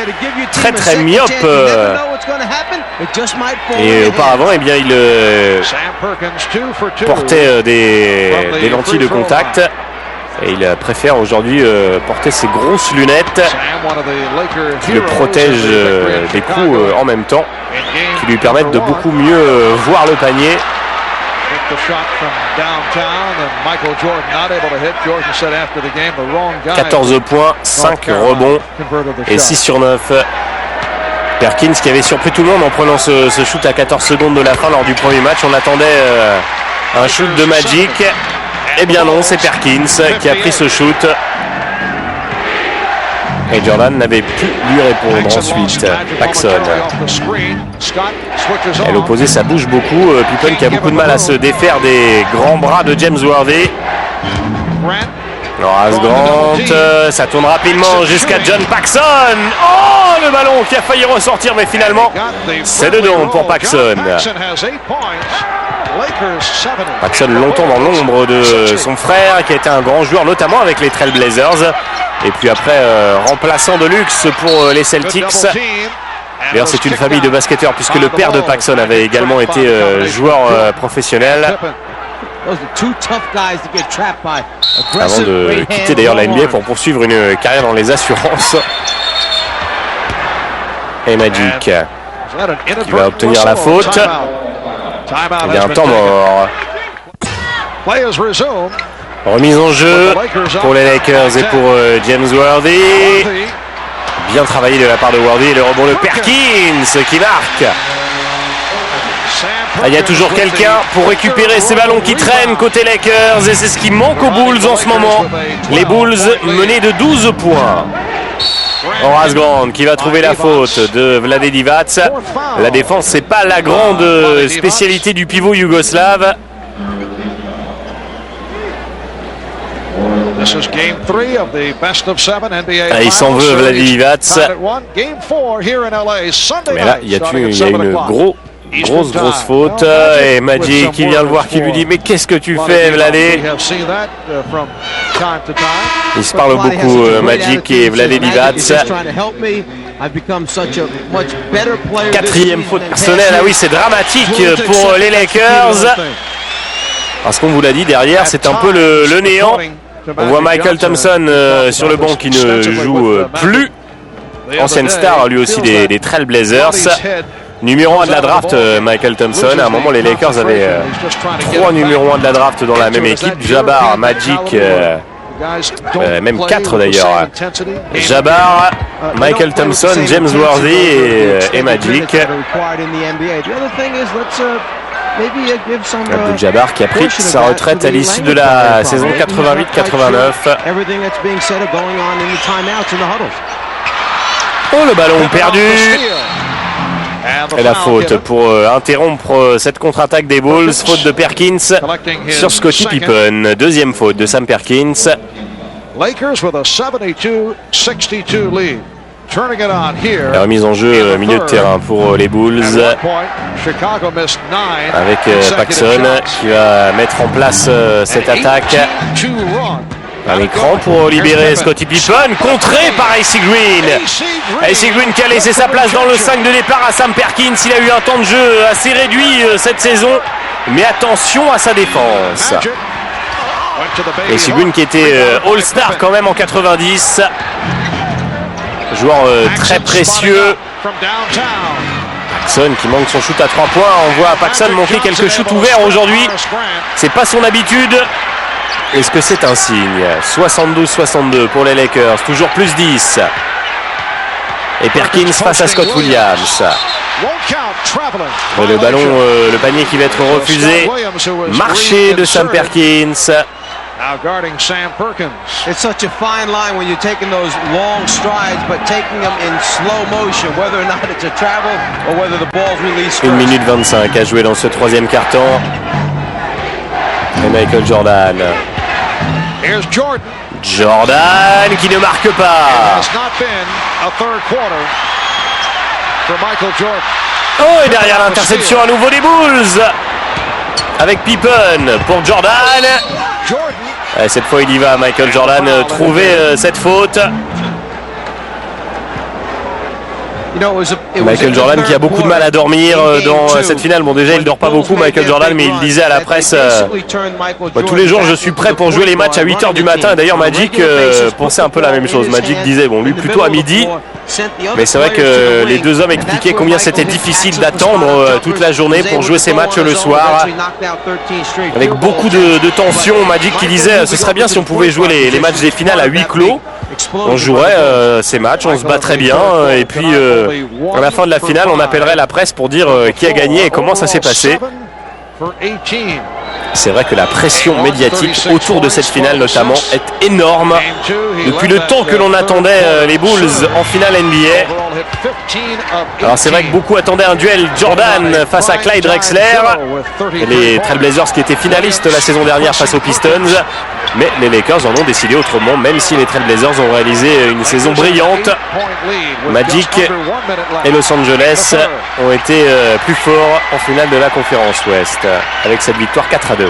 très myope. Et auparavant, eh bien, il portait des lentilles de contact. Et il préfère aujourd'hui porter ses grosses lunettes qui le protègent des coups en même temps, qui lui permettent de beaucoup mieux voir le panier. 14 points, 5 rebonds et 6 sur 9. Perkins qui avait surpris tout le monde en prenant ce shoot à 14 secondes de la fin lors du premier match. On attendait un shoot de Magic. Eh bien non, c'est Perkins qui a pris ce shoot. Et Jordan n'avait pu lui répondre ensuite. Paxson. Elle opposait, ça bouge beaucoup. Pippen qui a beaucoup de mal à se défaire des grands bras de James Worthy. Horace Grant, ça tourne rapidement jusqu'à John Paxson. Oh, le ballon qui a failli ressortir, mais finalement, c'est dedans pour Paxson. Paxson longtemps dans l'ombre de son frère, qui a été un grand joueur, notamment avec les Trail Blazers. Et puis après, remplaçant de luxe pour les Celtics. D'ailleurs, c'est une famille de basketteurs, puisque le père de Paxson avait également été joueur professionnel. Avant de quitter d'ailleurs la NBA pour poursuivre une carrière dans les assurances. Et Magic qui va obtenir la faute. Il y a un temps mort. Remise en jeu pour les Lakers et pour James Worthy. Bien travaillé de la part de Worthy et le rebond de Perkins qui marque. Il y a toujours quelqu'un pour récupérer ces ballons qui traînent côté Lakers et c'est ce qui manque aux Bulls en ce moment. Les Bulls menés de 12 points. Horace Grant qui va trouver la faute de Vlade Divac. La défense, c'est pas la grande spécialité du pivot yougoslave. Il s'en veut Vlade Divac. Mais là, il y a une grosse faute et Magic qui vient le voir, qui lui dit mais qu'est-ce que tu fais Vlade? Ils se parlent beaucoup Magic et Vlade Divac. 4e faute personnelle. Ah oui, c'est dramatique pour les Lakers parce qu'on vous l'a dit, derrière c'est un peu le néant. On voit Michael Thompson sur le banc qui ne joue plus, ancienne star lui aussi des Trail Blazers. Numéro 1 de la draft, Michael Thompson. À un moment, les Lakers avaient 3 numéros 1 de la draft dans la même équipe. Jabbar, Magic même 4 d'ailleurs. Jabbar, Michael Thompson, James Worthy et Magic. Abdul-Jabbar qui a pris sa retraite à l'issue de la saison 88-89. Oh, le ballon perdu. Et la faute pour interrompre cette contre-attaque des Bulls. Faute de Perkins sur Scottie Pippen. Deuxième faute de Sam Perkins. La remise en jeu milieu de terrain pour les Bulls. Avec Paxson qui va mettre en place cette attaque. Un écran pour libérer Scottie Pippen, contré par AC Green. AC Green qui a laissé sa place dans le 5 de départ à Sam Perkins. Il a eu un temps de jeu assez réduit cette saison, mais attention à sa défense. AC Green qui était All-Star quand même en 90. Joueur très précieux. Paxson qui manque son shoot à 3 points. On voit Paxson manquer quelques shoots ouverts aujourd'hui. C'est pas son habitude. Est-ce que c'est un signe? 72-62 pour les Lakers, toujours plus 10. Et Perkins face à Scott Williams. Le ballon, le panier qui va être refusé. Marché de Sam Perkins.
It's such a fine line when you're taking those long strides, but taking them in slow motion, whether or not it's a travel or whether the ball's released first.
1 minute 25 à jouer dans ce troisième quart-temps. Et Michael Jordan. Jordan qui ne marque pas. Oh, et derrière l'interception à nouveau des Bulls. Avec Pippen pour Jordan. Et cette fois il y va, Michael Jordan, trouver cette faute. Michael Jordan qui a beaucoup de mal à dormir dans cette finale. Bon, déjà il ne dort pas beaucoup, Michael Jordan, mais il disait à la presse tous les jours je suis prêt pour jouer les matchs à 8h du matin. D'ailleurs Magic pensait un peu la même chose. Magic disait bon, lui plutôt à midi, mais c'est vrai que les deux hommes expliquaient combien c'était difficile d'attendre toute la journée pour jouer ces matchs le soir, avec beaucoup de tension. Magic qui disait ce serait bien si on pouvait jouer les matchs des finales à huis clos. On jouerait ces matchs, on se battrait bien, et puis à la fin de la finale on appellerait la presse pour dire qui a gagné et comment ça s'est passé. C'est vrai que la pression médiatique autour de cette finale notamment est énorme. Depuis le temps que l'on attendait les Bulls en finale NBA. Alors c'est vrai que beaucoup attendaient un duel Jordan face à Clyde Drexler. Les Trailblazers qui étaient finalistes la saison dernière face aux Pistons. Mais les Lakers en ont décidé autrement, même si les Trailblazers ont réalisé une saison brillante. Magic et Los Angeles ont été plus forts en finale de la conférence Ouest, avec cette victoire 4-2.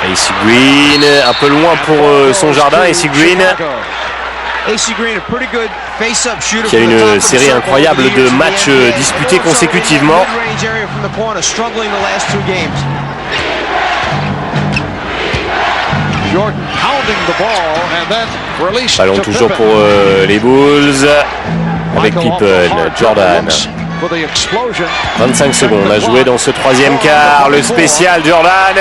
AC Green, un peu loin pour son jardin. AC Green qui a une série incroyable de matchs disputés consécutivement. Ballon toujours pour les Bulls avec Pippen, Jordan. 25 secondes à jouer dans ce troisième quart, le spécial Jordan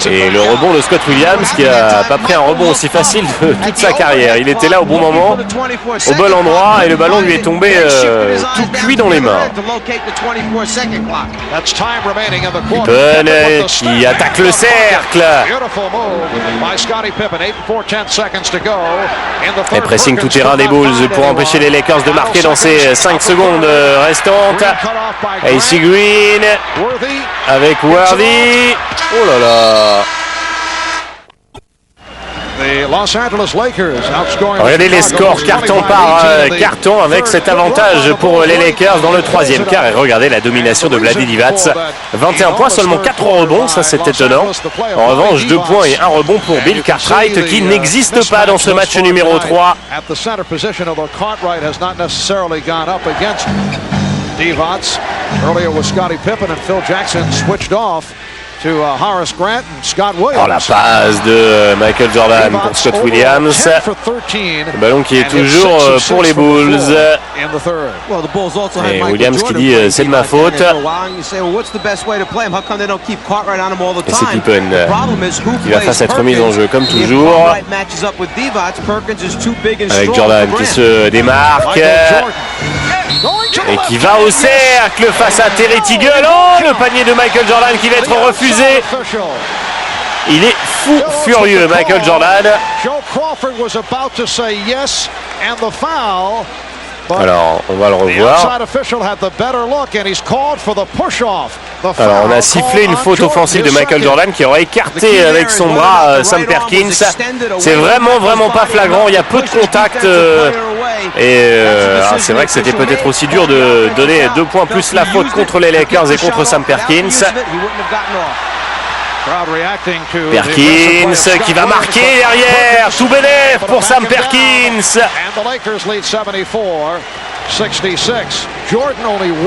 et le rebond de Scott Williams qui n'a pas pris un rebond aussi facile de toute sa carrière. Il était là au bon moment, au bon endroit et le ballon lui est tombé tout cuit dans les mains. Pippen qui attaque le cercle et pressing tout terrain des Bulls pour empêcher les Lakers de marquer dans ces 5 secondes restantes. AC Green avec Worthy. Oh là là. Regardez les scores carton par carton avec cet avantage pour les Lakers dans le troisième quart. Et regardez la domination de Vlade Divac. 21 points, seulement 4 rebonds, ça c'est étonnant. En revanche, 2 points et 1 rebond pour Bill Cartwright qui n'existe pas dans ce match numéro 3. Divac earlier with Scottie Pippen and Phil Jackson switched off
to Horace Grant and Scott Williams.
Oh, la passe de Michael Jordan pour Scott Williams. Le ballon qui est toujours pour les Bulls. Et Williams qui dit c'est de ma faute. Et c'est Pippen qui va faire cette remise en jeu comme toujours. Avec Jordan qui se démarque. Et qui va au cercle face à Terry Teagle. Oh, le panier de Michael Jordan qui va être refusé. Il est fou furieux, Michael Jordan. Alors, on va le revoir. Alors, on a sifflé une faute offensive de Michael Jordan qui aurait écarté avec son bras Sam Perkins. C'est vraiment pas flagrant. Il y a peu de contact. C'est vrai que c'était peut-être aussi dur de donner 2 points plus la faute contre les Lakers et contre Sam Perkins. Perkins qui va marquer derrière. Tout bénef pour Sam Perkins.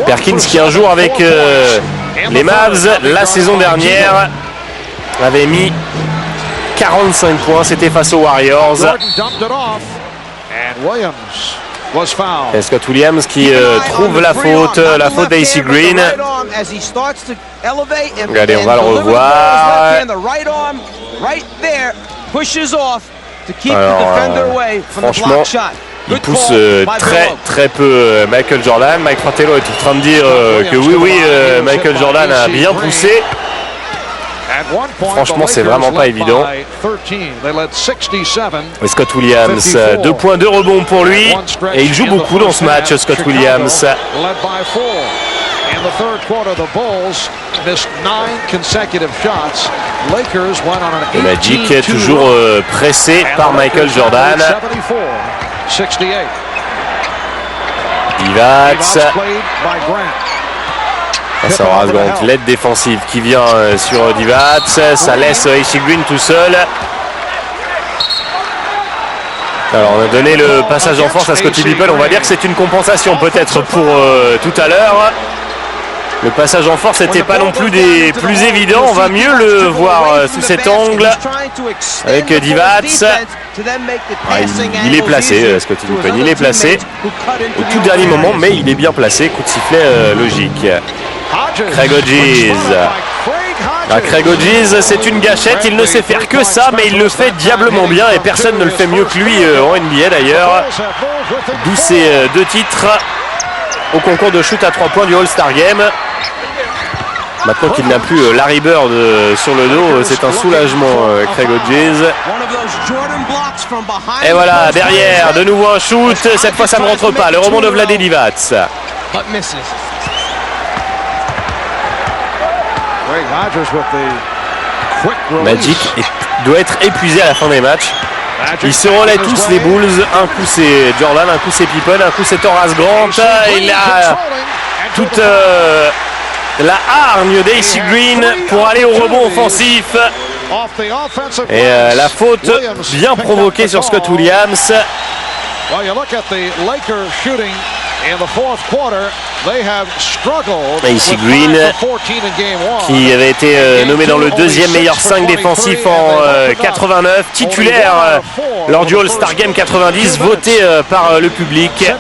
Perkins qui un jour avec les Mavs la saison dernière avait mis 45 points. C'était face aux Warriors. Et Scott Williams qui trouve la faute d'A.C. Green. Regardez, on va le revoir. Alors, franchement, il pousse très peu Michael Jordan. Mike Fratello est en train de dire que oui, Michael Jordan a bien poussé. Franchement, c'est vraiment pas évident. Et Scott Williams, 2 points, 2 rebonds pour lui. Et il joue beaucoup dans ce match, Scott Williams. Et Magic toujours pressé par Michael Jordan. Divac. Ça Horace Grant, l'aide défensive qui vient sur Divac. Ça laisse A.C. Green tout seul. Alors on a donné le passage en force à Scottie Pippen. On va dire que c'est une compensation peut-être pour tout à l'heure. Le passage en force n'était pas non plus des plus évidents. On va mieux le voir sous cet angle avec Divac. Il est placé, Scottie Pippen. Il est placé au tout dernier moment, mais il est bien placé. Coup de sifflet logique. Craig Hodges. Craig Hodges, c'est une gâchette. Il ne sait faire que ça, mais il le fait diablement bien et personne ne le fait mieux que lui en NBA d'ailleurs. D'où ces 2 titres au concours de shoot à 3 points du All-Star Game. Maintenant qu'il n'a plus Larry Bird sur le dos, c'est un soulagement, Craig Hodges. Et voilà, derrière, de nouveau un shoot. Cette fois, ça ne rentre pas. Le rebond de Vlade Divac. Magic doit être épuisé à la fin des matchs. Ils se relaient tous les Bulls. Un coup c'est Jordan, un coup c'est Pippen, un coup c'est Horace Grant. Il a toute la hargne d'A.C. Green pour aller au rebond offensif. Et la faute bien provoquée sur Scott Williams. A.C. Green qui avait été nommé dans le 2e meilleur 5 défensif en 89, titulaire lors du All-Star Game 90, voté par le public.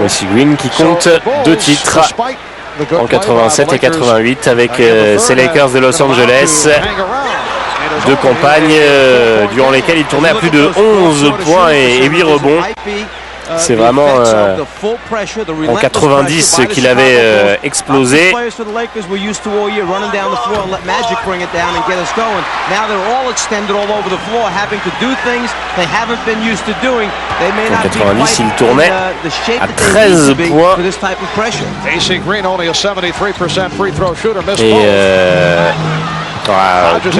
A.C. Green qui compte 2 titres en 87 et 88 avec ces Lakers de Los Angeles. 2 campagnes durant lesquelles il tournait à plus de 11 points et 8 rebonds. C'est vraiment en 90 qu'il avait explosé. En 90, il tournait à 13 points. Et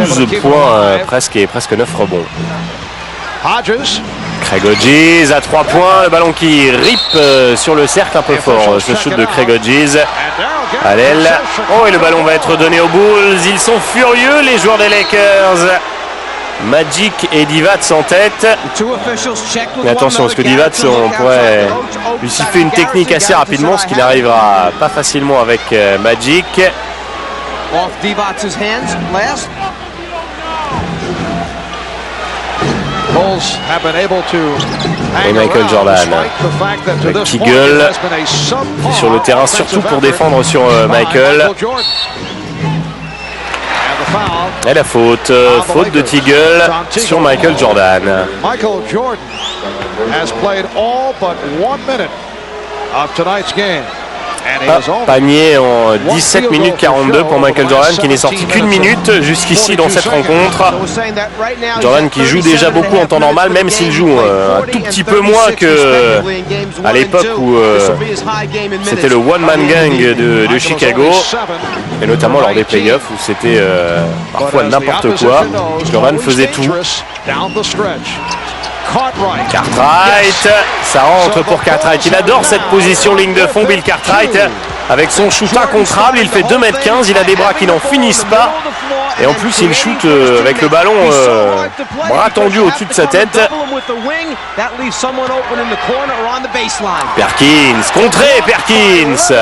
12 points presque 9 rebonds. Craig Hodges à 3 points, le ballon qui rip sur le cercle un peu fort, ce shoot de Craig Hodges à l'aile. Oh, et le ballon va être donné aux Bulls, ils sont furieux les joueurs des Lakers. Magic et Divac en tête. Mais attention, parce que Divac, on pourrait lui siffler une technique assez rapidement, ce qui n'arrivera pas facilement avec Magic. Et Michael Jordan avec Kegel qui est sur le terrain surtout pour défendre sur Michael. Et la faute de Teagle sur Michael Jordan.
Michael Jordan has played all but 1 minute of tonight's game.
Panier en 17 minutes 42 pour Michael Jordan qui n'est sorti qu'une minute jusqu'ici dans cette rencontre. Jordan qui joue déjà beaucoup en temps normal, même s'il joue un tout petit peu moins que à l'époque où c'était le one-man gang de Chicago, et notamment lors des playoffs où c'était parfois n'importe quoi. Jordan faisait tout. Cartwright, ça rentre pour Cartwright. Il adore cette position ligne de fond, Bill Cartwright. Avec son shoot incontrable, il fait 2m15, il a des bras qui n'en finissent pas. Et en plus, il shoot avec le ballon bras tendu au-dessus de sa tête. Perkins, contré Perkins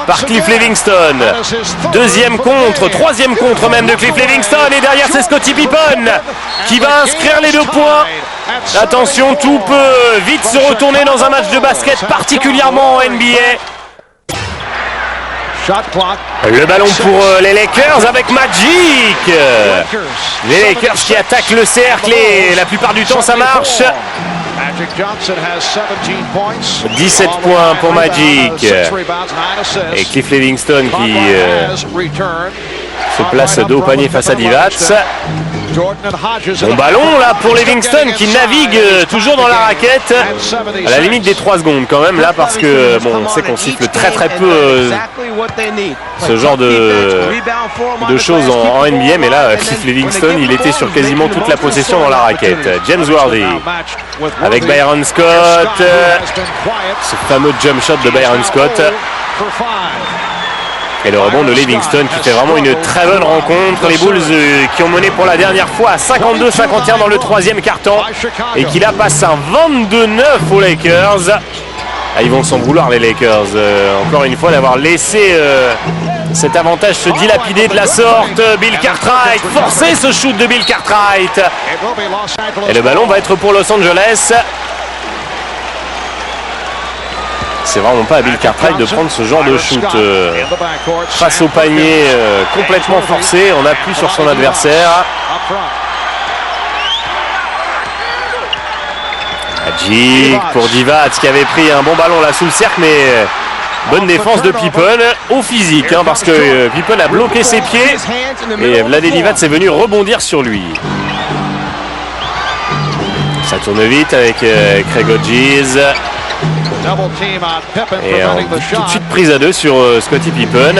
par Cliff Livingston. Deuxième contre, troisième contre même de Cliff Livingston. Et derrière, c'est Scottie Pippen qui va inscrire les 2 points. Attention, tout peut vite se retourner dans un match de basket, particulièrement en NBA. Le ballon pour les Lakers avec Magic. Les Lakers qui attaquent le cercle et la plupart du temps ça marche. 17 points pour Magic. Et Cliff Livingston qui se place dos au panier face à Divac. Bon ballon là pour Livingston qui navigue toujours dans la raquette à la limite des 3 secondes quand même là, parce que bon, on sait qu'on siffle très peu ce genre de choses en NBA, mais là Cliff Livingston il était sur quasiment toute la possession dans la raquette. James Worthy avec Byron Scott, ce fameux jump shot de Byron Scott. Et le rebond de Livingston qui fait vraiment une très bonne rencontre. Les Bulls qui ont mené pour la dernière fois à 52-51 dans le 3e quart-temps et qui là passent un 22-9 aux Lakers. Ah, ils vont s'en vouloir les Lakers, encore une fois d'avoir laissé cet avantage se dilapider de la sorte. Bill Cartwright, forcé ce shoot de Bill Cartwright. Et le ballon va être pour Los Angeles. C'est vraiment pas à Bill Cartwright de prendre ce genre de shoot face au panier complètement forcé. On appuie sur son adversaire. Magic pour Divac qui avait pris un bon ballon là sous le cercle, mais bonne défense de Pippen au physique, parce que Pippen a bloqué ses pieds et Vlade Divac est venu rebondir sur lui. Ça tourne vite avec Craig Hodges. Et tout de suite prise à 2 sur Scottie Pippen.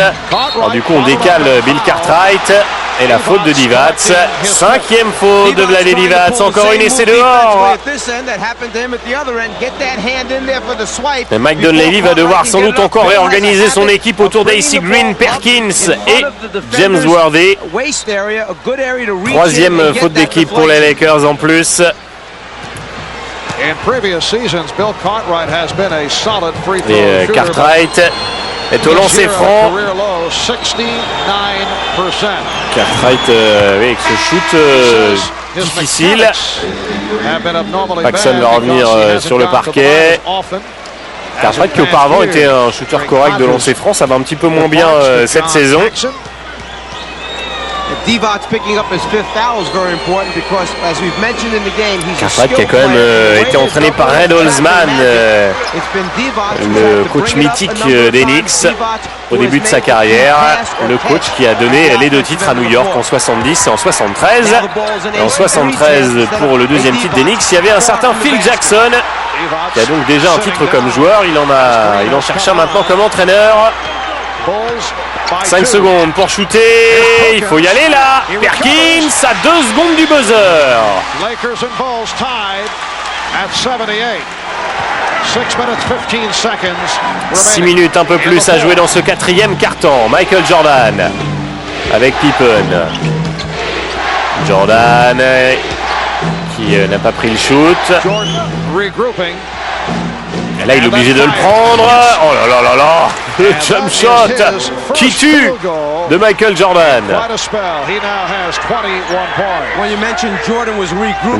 Alors du coup on décale Bill Cartwright et la faute de Divac. 5e faute de Vlade Divac. Encore une essai dehors. Et Mike Dunleavy va devoir sans doute encore réorganiser son équipe autour d'Acy Green, Perkins et James Worthy. 3e faute d'équipe pour les Lakers en plus. Et Cartwright est au lancer franc. Cartwright avec ce shoot difficile. Paxson va revenir sur le parquet. Cartwright qui auparavant était un shooter correct de lancer franc, ça va un petit peu moins bien cette saison. Cartwright qui a quand même été entraîné par Red Holzman, le coach mythique des Knicks au début de sa carrière, le coach qui a donné les 2 titres à New York en 70 et en 73. Et en 73 pour le 2e titre des Knicks, il y avait un certain Phil Jackson qui a donc déjà un titre comme joueur, il en cherche un maintenant comme entraîneur. 5 secondes pour shooter, il faut y aller là. Perkins à 2 secondes du buzzer. 6 minutes un peu plus à jouer dans ce 4e quart-temps. Michael Jordan avec Pippen. Jordan qui n'a pas pris le shoot. Et là, il est obligé de le prendre. Oh là là là là. Le jump shot qui tue de Michael Jordan.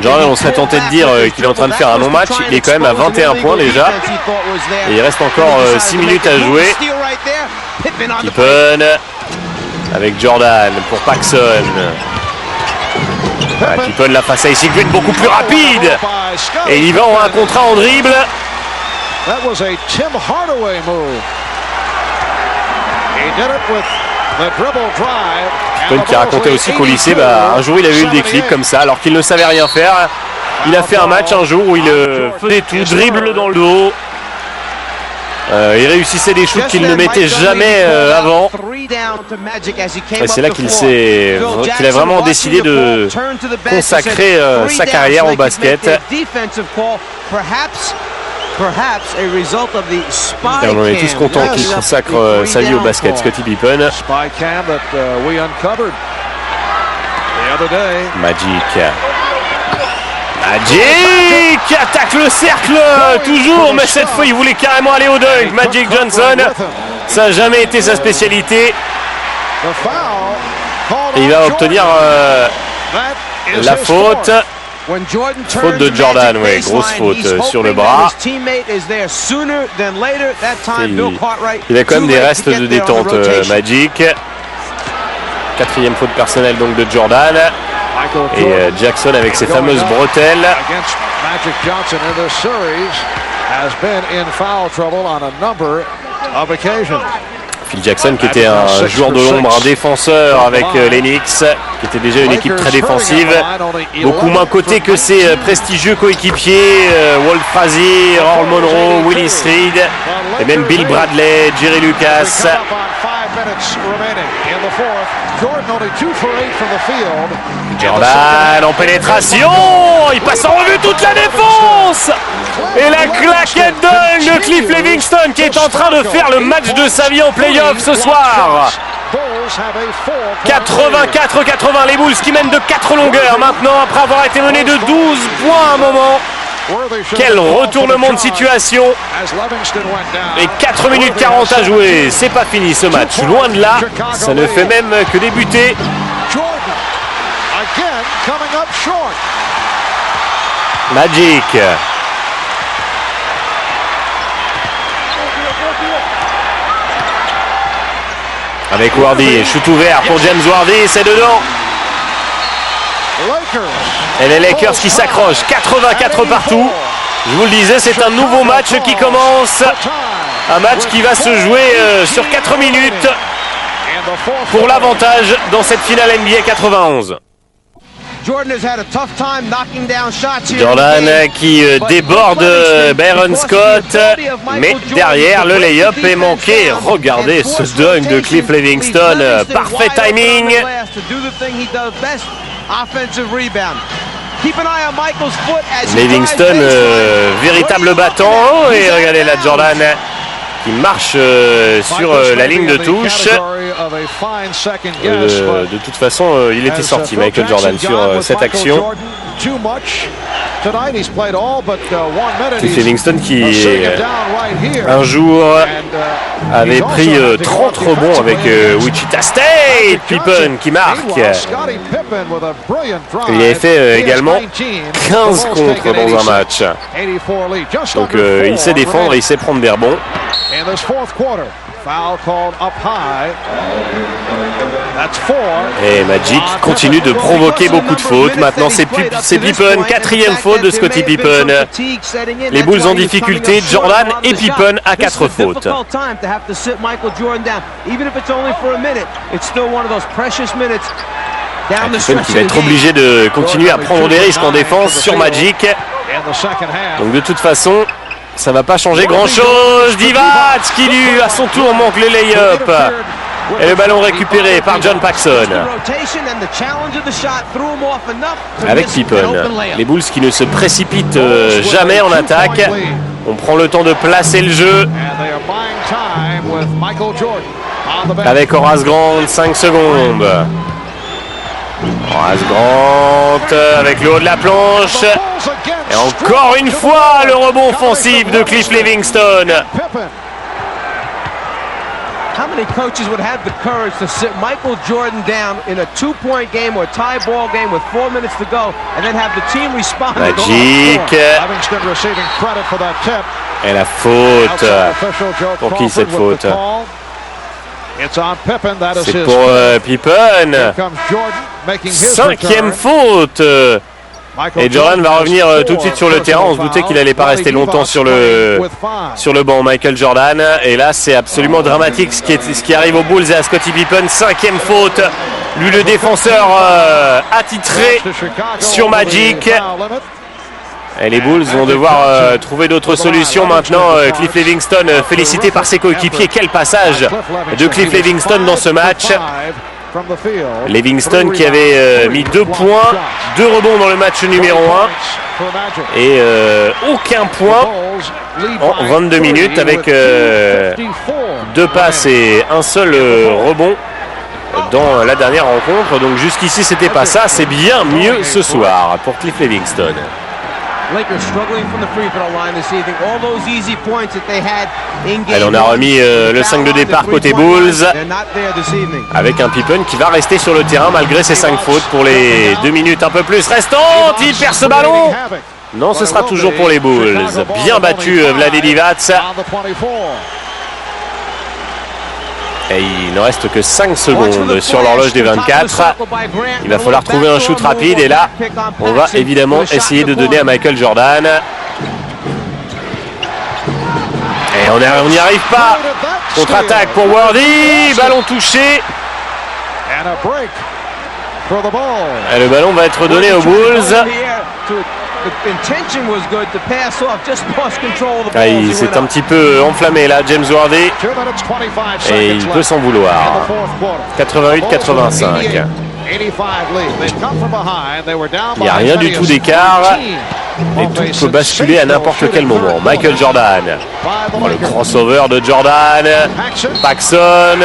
Jordan, on serait tenté de dire qu'il est en train de faire un long match. Il est quand même à 21 points déjà. Et il reste encore 6 minutes à jouer. Pippen avec Jordan pour Paxson. Pippen la face à Isigwin beaucoup plus rapide. Et il va en un contre un en dribble.
That was a Tim Hardaway move. He did it with the dribble drive.
Pippen qui a raconté aussi qu'au lycée, un jour il a eu le déclic comme ça, alors qu'il ne savait rien faire. Il a fait un match un jour où il faisait tout, dribble dans le dos. Il réussissait des shoots qu'il ne mettait jamais avant. Et c'est là qu'il a vraiment décidé de consacrer sa carrière au basket. Et on en est tous contents qu'il consacre sa vie au basket, Scottie Pippen. Magic attaque le cercle toujours, mais cette fois il voulait carrément aller au dunk. Magic Johnson, ça n'a jamais été sa spécialité. Et il va obtenir la faute. Faute de Jordan, oui, grosse faute sur le bras. Il a quand même des restes de détente, Magic. Quatrième faute personnelle donc de Jordan. Et Jackson avec ses fameuses bretelles. Phil Jackson qui était un joueur de l'ombre, un défenseur avec les Knicks, qui était déjà une équipe très défensive, beaucoup moins coté que ses prestigieux coéquipiers Walt Frazier, Earl Monroe, Willis Reed et même Bill Bradley, Jerry Lucas. Jordan en pénétration, il passe en revue toute la défense. Et la claquette dunk de Cliff Livingston qui est en train de faire le match de sa vie en play-off ce soir. 84-80, les Bulls qui mènent de 4 longueurs maintenant après avoir été menés de 12 points à un moment. Quel retournement de situation. Et 4 minutes 40 à jouer. C'est pas fini ce match, loin de là. Ça ne fait même que débuter. Magic. Avec Wardy, shoot ouvert pour James Wardy, c'est dedans. Et les Lakers qui s'accrochent, 84 partout. Je vous le disais, c'est un nouveau match qui commence. Un match qui va se jouer sur 4 minutes pour l'avantage dans cette finale NBA 91. Jordan qui déborde Byron Scott, mais derrière le lay-up est manqué. Regardez ce dunk de Cliff Livingston, parfait timing. Livingston, véritable battant. Et regardez là Jordan qui marche sur la ligne de touche. De toute façon, il était sorti, Michael Jordan, sur cette action. Cliff Livingston qui un jour avait pris 30 rebonds avec Wichita State. Pippen qui marque. Il avait fait également 15 contres dans un match. Donc il sait défendre et il sait prendre des rebonds. Et Magic continue de provoquer beaucoup de fautes. Maintenant c'est Pippen, quatrième faute de Scottie Pippen. Les Bulls en difficulté, Jordan et Pippen à 4 fautes. Pippen qui va être obligé de continuer à prendre des risques en défense sur Magic. Donc de toute façon, ça va pas changer grand chose. Divac qui lui à son tour manque le lay-up. Et le ballon récupéré par John Paxson. Avec Pippen. Les Bulls qui ne se précipitent jamais en attaque. On prend le temps de placer le jeu. Avec Horace Grant, 5 secondes. Horace Grant avec le haut de la planche. Et encore une fois, le rebond offensif de Cliff Livingstone.
How many coaches would have the courage to sit Michael Jordan down in a 2-point game or a tie ball game with 4 minutes to go and then have the team respond?
Magic. Et la faute. Pour qui cette faute? C'est pour Pippen. 5e faute. Et Jordan va revenir tout de suite sur le terrain. On se doutait qu'il n'allait pas rester longtemps sur le banc, Michael Jordan. Et là, c'est absolument dramatique ce qui arrive aux Bulls et à Scottie Pippen. 5e faute. Lui, le défenseur attitré sur Magic. Et les Bulls vont devoir trouver d'autres solutions maintenant. Cliff Livingstone félicité par ses coéquipiers. Quel passage de Cliff Livingstone dans ce match. Livingstone qui avait mis 2 points, 2 rebonds dans le match numéro 1 et aucun point en 22 minutes avec 2 passes et un seul rebond dans la dernière rencontre. Donc jusqu'ici c'était pas ça, c'est bien mieux ce soir pour Cliff Livingstone. Elle en a remis le 5 de départ côté Bulls avec un Pippen qui va rester sur le terrain malgré ses 5 fautes pour les 2 minutes un peu plus restantes. Il perd ce ballon. Non, ce sera toujours pour les Bulls. Bien battu Vlade Divac. Et il ne reste que 5 secondes sur l'horloge des 24. Il va falloir trouver un shoot rapide. Et là, on va évidemment essayer de donner à Michael Jordan. Et on n'y arrive pas. Contre-attaque pour Worthy. Ballon touché. Et le ballon va être donné aux Bulls. Ah, il s'est un petit peu enflammé là, James Worthy, et il peut s'en vouloir. 88-85. Il n'y a rien du tout d'écart et tout peut basculer à n'importe quel moment. Michael Jordan, le crossover de Jordan, Paxson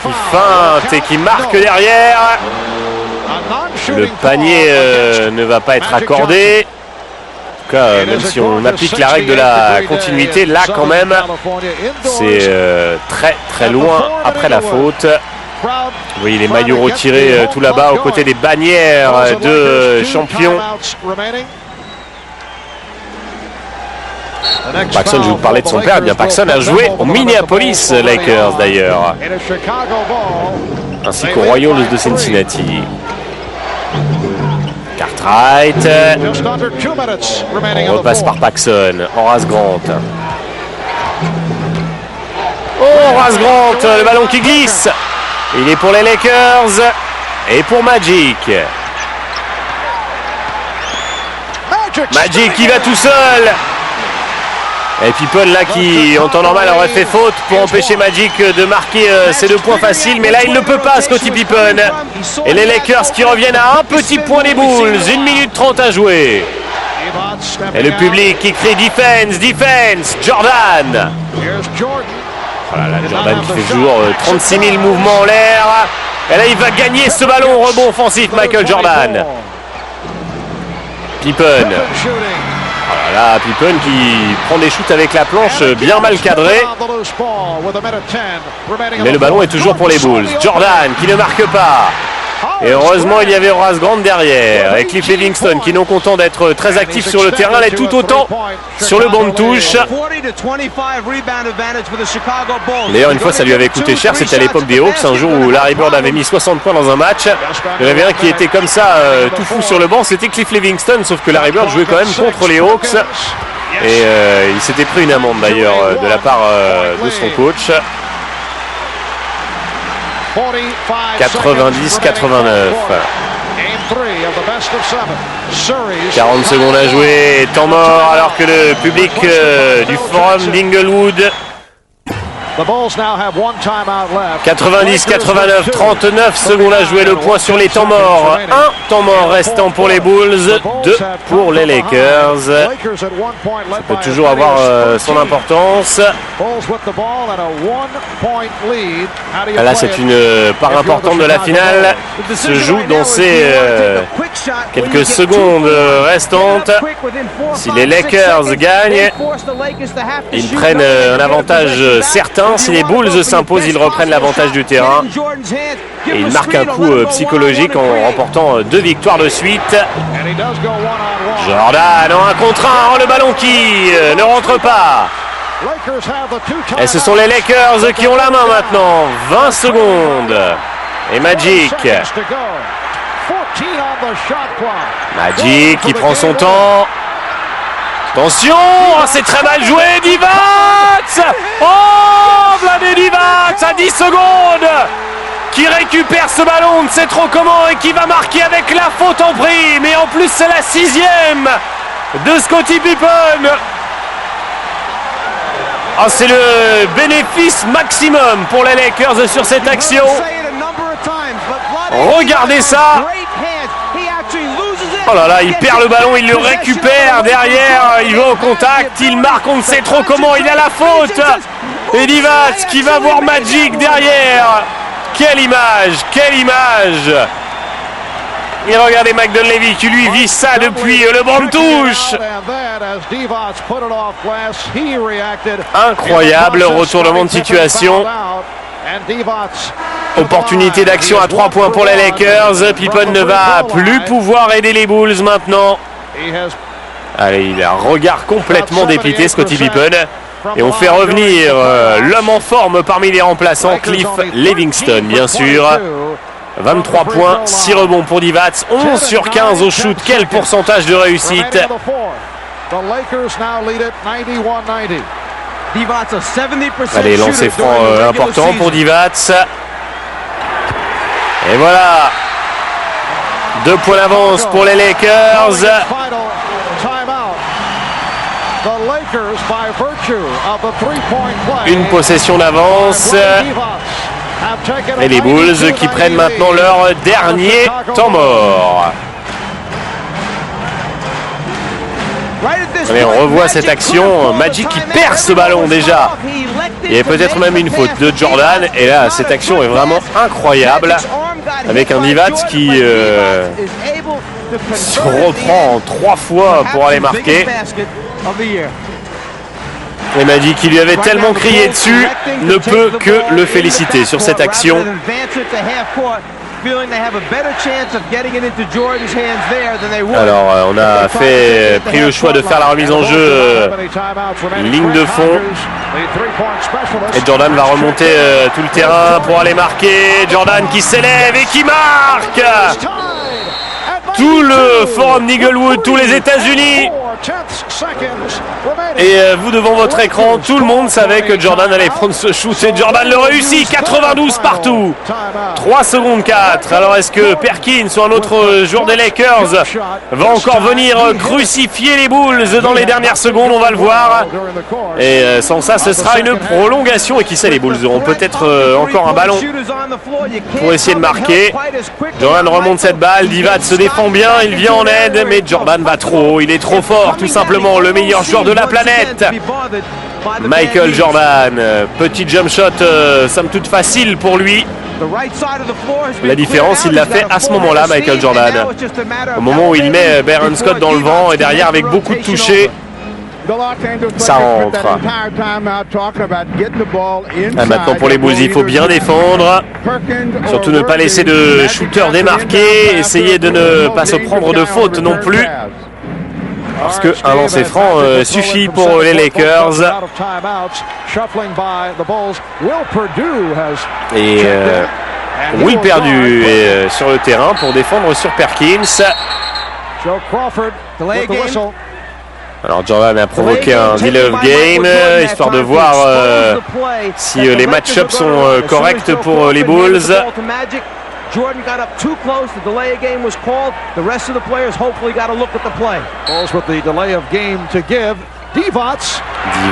qui feinte et qui marque derrière. Le panier ne va pas être accordé. Même si on applique la règle de la continuité, là quand même c'est très très loin après la faute. Vous voyez les maillots retirés tout là-bas aux côtés des bannières de champions. Paxson, je vous parlais de son père. Bien, Paxson a joué aux Minneapolis Lakers d'ailleurs, ainsi qu'aux Royals de Cincinnati. Cartwright. On repasse par Paxson. Horace Grant. Oh, Horace Grant, le ballon qui glisse. Il est pour les Lakers et pour Magic. Magic qui va tout seul. Et Pippen là qui en temps normal aurait fait faute pour empêcher Magic de marquer ses 2 points faciles, mais là il ne peut pas, Scottie Pippen. Et les Lakers qui reviennent à un petit point des Bulls, 1 minute 30 à jouer. Et le public qui crie defense, defense, Jordan. Voilà, là, Jordan qui fait toujours 36 000 mouvements en l'air. Et là il va gagner ce ballon, rebond offensif, Michael Jordan. Pippen. Voilà, Pippen qui prend des shoots avec la planche bien mal cadrée. Mais le ballon est toujours pour les Bulls. Jordan qui ne marque pas. Et heureusement il y avait Horace Grant derrière. Et Cliff Livingstone qui, non content d'être très actif sur le terrain, l'est tout autant sur le banc de touche. D'ailleurs une fois ça lui avait coûté cher, c'était à l'époque des Hawks, un jour où Larry Bird avait mis 60 points dans un match. Il y en avait un qui était comme ça tout fou sur le banc, c'était Cliff Livingstone, sauf que Larry Bird jouait quand même contre les Hawks. Et il s'était pris une amende d'ailleurs de la part de son coach. 90-89. 40 secondes à jouer, temps mort alors que le public du forum d'Inglewood
The Bulls now have one timeout left.
90-89, 39 secondes à jouer, le point sur les temps morts. Un temps mort restant pour les Bulls, 2 pour les Lakers. Ça peut toujours avoir son importance. Là, c'est une part importante de la finale. Se joue dans ces quelques secondes restantes. Si les Lakers gagnent, ils prennent un avantage certain. Si les Bulls s'imposent, ils reprennent l'avantage du terrain. Et ils marquent un coup psychologique en remportant 2 victoires de suite. Jordan en 1 contre 1, le ballon qui ne rentre pas. Et ce sont les Lakers qui ont la main maintenant. 20 secondes. Et Magic. Magic qui prend son temps. Attention, c'est très mal joué, Divac. Oh, Vlade Divac à 10 secondes. Qui récupère ce ballon, on ne sait trop comment, et qui va marquer avec la faute en prime. Et en plus, c'est la 6e de Scottie Pippen. Oh, c'est le bénéfice maximum pour les Lakers sur cette action. Regardez ça. Oh là là, il perd le ballon, il le récupère derrière, il va au contact, il marque, on ne sait trop comment, il a la faute. Et Divac qui va voir Magic derrière. Quelle image, quelle image. Et regardez McDonlevy qui lui vit ça depuis le banc de touche. Incroyable retournement de situation. Opportunité d'action à 3 points pour les Lakers. Pippen ne va plus pouvoir aider les Bulls maintenant. Allez, il a un regard complètement dépité, Scottie Pippen. Et on fait revenir l'homme en forme parmi les remplaçants, Cliff Livingston, bien sûr. 23 points, 6 rebonds pour Divac, 11 sur 15 au shoot. Quel pourcentage de réussite. Allez, lancer franc important pour Divac. Et voilà. 2 points d'avance pour les Lakers. Une possession d'avance. Et les Bulls qui prennent maintenant leur dernier temps mort. Allez, on revoit cette action. Magic qui perd ce ballon déjà. Il y a peut-être même une faute de Jordan. Et là, cette action est vraiment incroyable. Avec un Divac qui se reprend 3 fois pour aller marquer. Et Magic qui lui avait tellement crié dessus ne peut que le féliciter sur cette action. Alors on a pris le choix de faire la remise en jeu ligne de fond. Et Jordan va remonter tout le terrain pour aller marquer. Jordan qui s'élève et qui marque. Tout le forum d'Eaglewood, tous les États-Unis. Et vous devant votre écran, tout le monde savait que Jordan allait prendre ce shoot et Jordan le réussit. 92 partout. 3 secondes 4. Alors est-ce que Perkins ou un autre joueur des Lakers va encore venir crucifier les Bulls dans les dernières secondes? On va le voir. Et sans ça, ce sera une prolongation. Et qui sait, les Bulls auront peut-être encore un ballon pour essayer de marquer. Jordan remonte cette balle. Divac se défend bien, il vient en aide, mais Jordan va trop haut. Il est trop fort, tout simplement. Le meilleur joueur de la planète, Michael Jordan. Petit jump shot, somme toute facile pour lui. La différence, il l'a fait à ce moment-là, Michael Jordan. Au moment où il met Baron Scott dans le vent et derrière avec beaucoup de touchés, ça rentre. Maintenant pour les Bulls, il faut bien défendre. Surtout ne pas laisser de shooter démarquer. Essayer de ne pas se prendre de faute non plus. Parce qu'un lancer franc suffit pour les Lakers. Et Will Perdue est sur le terrain pour défendre sur Perkins. Alors Jordan a provoqué un delay of game, histoire de voir si les match-ups sont corrects pour les Bulls.
Jordan got up too close. The delay of game was called. The rest of the players hopefully got a look at the play.
Balls with the delay of game to give. Divac.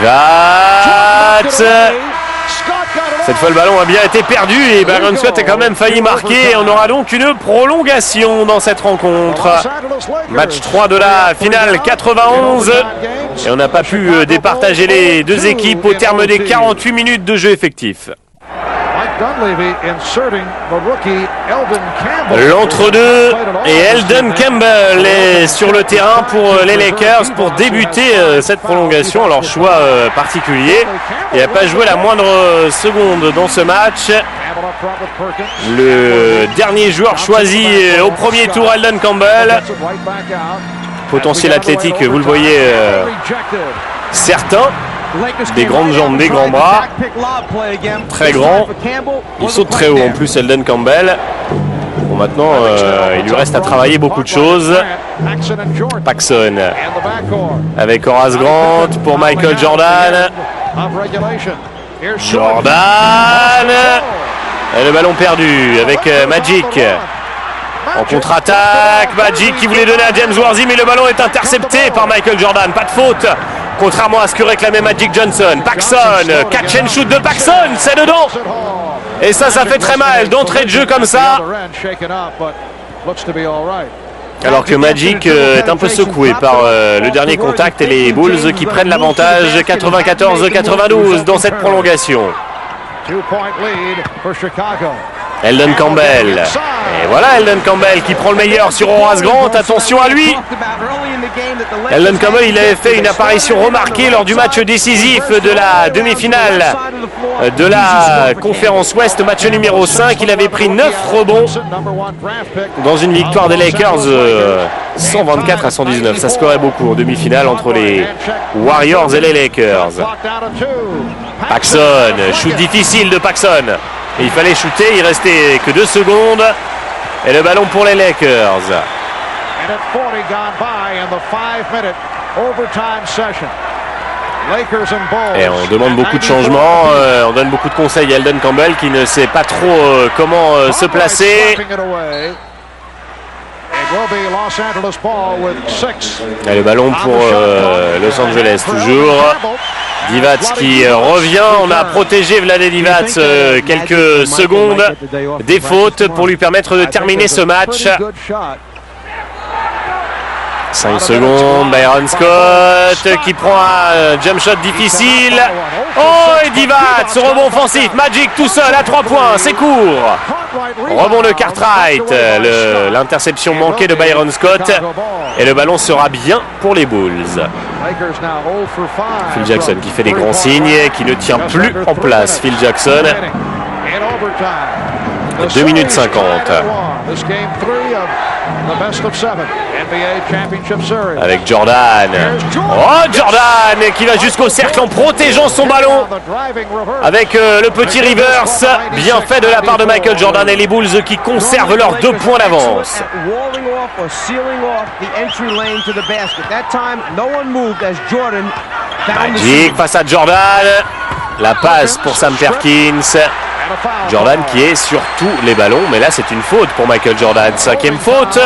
Divac. Cette fois, le ballon a bien été perdu et Byron Scott a quand même failli marquer. On aura donc une prolongation dans cette rencontre. Match 3 de la finale 91. Et on n'a pas pu départager les deux équipes au terme des 48 minutes de jeu effectif. L'entre-deux et Eldon Campbell est sur le terrain pour les Lakers pour débuter cette prolongation. Alors choix particulier. Il n'a pas joué la moindre seconde dans ce match. Le dernier joueur choisi au premier tour, Eldon Campbell. Potentiel athlétique, vous le voyez, certain. Des grandes jambes, des grands bras, très grand. Il saute très haut en plus, Eldon Campbell. Bon, maintenant, il lui reste à travailler beaucoup de choses. Paxson avec Horace Grant pour Michael Jordan. Jordan et le ballon perdu avec Magic. En contre-attaque, Magic qui voulait donner à James Worthy, mais le ballon est intercepté par Michael Jordan. Pas de faute, contrairement à ce que réclamait Magic Johnson. Paxson, catch and shoot de Paxson, c'est dedans. Et ça fait très mal d'entrée de jeu comme ça. Alors que Magic est un peu secoué par le dernier contact et les Bulls qui prennent l'avantage 94-92 dans cette prolongation. Eldon Campbell. Et voilà Eldon Campbell qui prend le meilleur sur Horace Grant. Attention à lui. Eldon Campbell, il avait fait une apparition remarquée lors du match décisif de la demi-finale de la conférence Ouest, match numéro 5. Il avait pris 9 rebonds dans une victoire des Lakers 124-119. Ça scorait beaucoup en demi-finale entre les Warriors et les Lakers. Paxson, shoot difficile de Paxson. Et il fallait shooter, il restait que 2 secondes. Et le ballon pour les Lakers. Et on demande beaucoup de changements, on donne beaucoup de conseils à Eldon Campbell qui ne sait pas trop comment se placer. Et le ballon pour Los Angeles toujours. Divac qui revient, on a protégé Vlade Divac quelques secondes des fautes pour lui permettre de terminer ce match. 5 secondes, Byron Scott qui prend un jump shot difficile. Oh, et Divac, ce rebond offensif, Magic tout seul à 3 points, c'est court. Rebond de Cartwright, l'interception manquée de Byron Scott. Et le ballon sera bien pour les Bulls. Phil Jackson qui fait des grands signes, qui ne tient plus en place. Phil Jackson, 2 minutes 50. Avec Jordan. Oh, Jordan qui va jusqu'au cercle en protégeant son ballon. Avec le petit reverse. Bien fait de la part de Michael Jordan et les Bulls qui conservent leurs 2 points d'avance. Magic face à Jordan. La passe pour Sam Perkins. Jordan qui est sur tous les ballons, mais là c'est une faute pour Michael Jordan. 5e faute.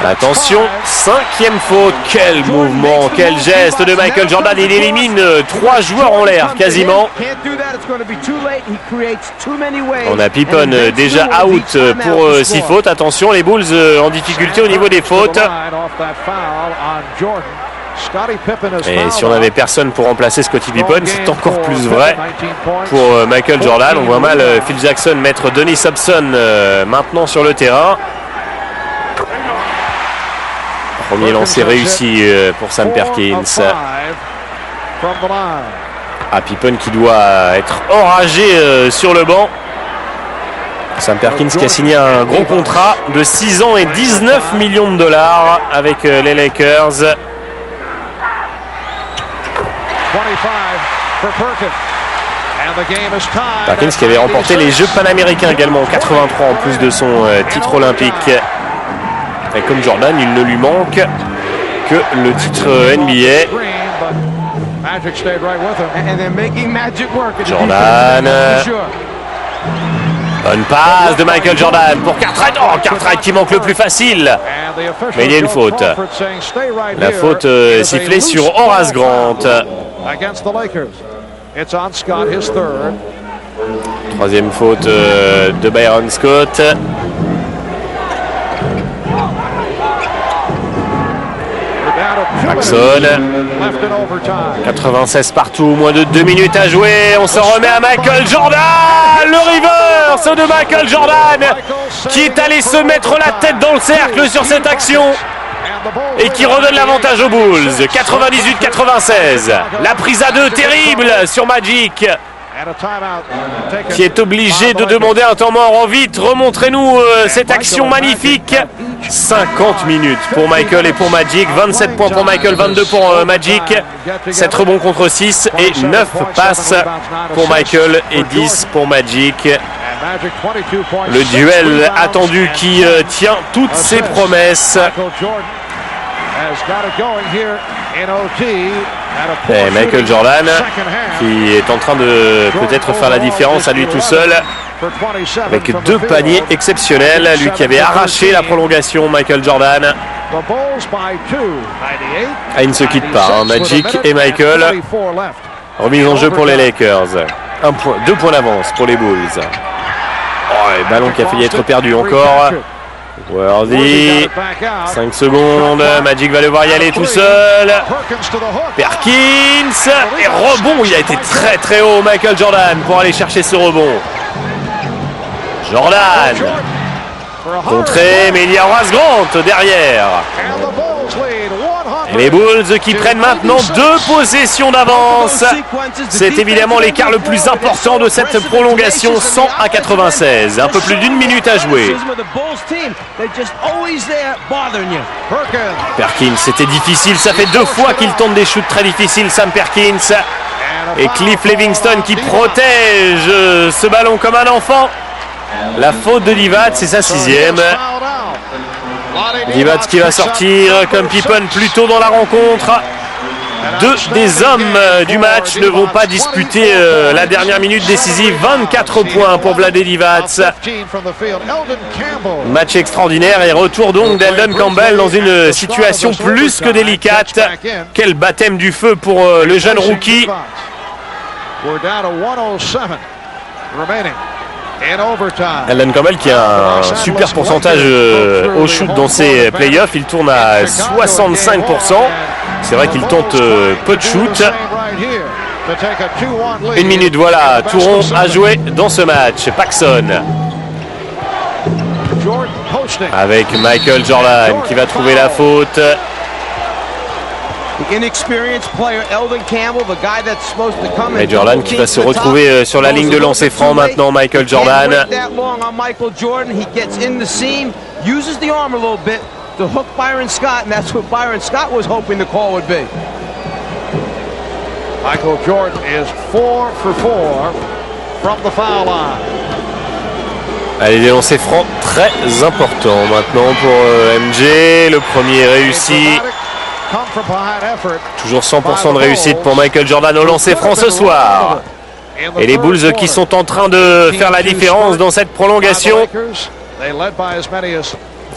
Attention, 5e faute. Quel mouvement, quel geste de Michael Jordan. Il élimine 3 joueurs en l'air quasiment. On a Pippen déjà out pour 6 fautes. Attention, les Bulls en difficulté au niveau des fautes. Et si on n'avait personne pour remplacer Scottie Pippen, c'est encore plus vrai pour Michael Jordan. On voit mal Phil Jackson mettre Dennis Hobson maintenant sur le terrain. Premier lancer réussi pour Sam Perkins. Ah, Pippen qui doit être enragé sur le banc. Sam Perkins qui a signé un gros contrat de 6 ans et 19 millions de dollars avec les Lakers. Perkins qui avait remporté les Jeux panaméricains également en 83 en plus de son titre olympique. Et comme Jordan, il ne lui manque que le titre NBA. Jordan. Bonne passe de Michael Jordan pour Cartwright. Oh, Cartwright qui manque le plus facile. Mais il y a une faute. La faute sifflée sur Horace Grant.
It's on Scott, his third.
Troisième faute de Byron Scott. Paxson. 96 partout, moins de 2 minutes à jouer. On s'en remet à Michael Jordan. Le reverse de Michael Jordan qui est allé se mettre la tête dans le cercle sur cette action et qui redonne l'avantage aux Bulls. 98-96. La prise à 2 terrible sur Magic, qui est obligé de demander un temps mort. En vite, remontrez-nous cette action magnifique. 50 minutes pour Michael et pour Magic. 27 points pour Michael, 22 pour Magic. 7 rebonds contre 6 et 9 passes pour Michael et 10 pour Magic. Le duel attendu qui tient toutes ses promesses. Et Michael Jordan qui est en train de peut-être faire la différence à lui tout seul avec 2 paniers exceptionnels. Lui qui avait arraché la prolongation, Michael Jordan. Ah, il ne se quitte pas, hein. Magic et Michael. Remise en jeu pour les Lakers. 2 points d'avance pour les Bulls. Oh, le ballon qui a failli être perdu encore. Worthy, 5 secondes, Magic va devoir y aller tout seul. Perkins, et rebond, il a été très très haut Michael Jordan pour aller chercher ce rebond. Jordan, contré, mais il y a Horace Grant derrière. Et les Bulls qui prennent maintenant 2 possessions d'avance. C'est évidemment l'écart le plus important de cette prolongation, 100-96. Un peu plus d'1 minute à jouer. Perkins, c'était difficile. Ça fait 2 fois qu'il tente des shoots très difficiles, Sam Perkins. Et Cliff Livingston qui protège ce ballon comme un enfant. La faute de Divac, c'est sa 6e. Divac qui va sortir comme Pippen plus tôt dans la rencontre. 2 des hommes du match ne vont pas disputer la dernière minute décisive. 24 points pour Vlade Divac. Match extraordinaire et retour donc d'Eldon Campbell dans une situation plus que délicate. Quel baptême du feu pour le jeune rookie. Eldon Campbell qui a un super pourcentage au shoot dans ses playoffs. Il tourne à 65%. C'est vrai qu'il tente peu de shoot. 1 minute, voilà, tout rond à jouer dans ce match. Paxson avec Michael Jordan qui va trouver la faute. Et Jordan qui va se retrouver sur la ligne de lancer franc maintenant. Michael Jordan.
Michael Jordan is 4 for 4 from the foul line.
Allez, des lancers francs très importants maintenant pour MJ. Le premier réussi. Toujours 100% de réussite pour Michael Jordan au lancer franc ce soir. Et les Bulls qui sont en train de faire la différence dans cette prolongation.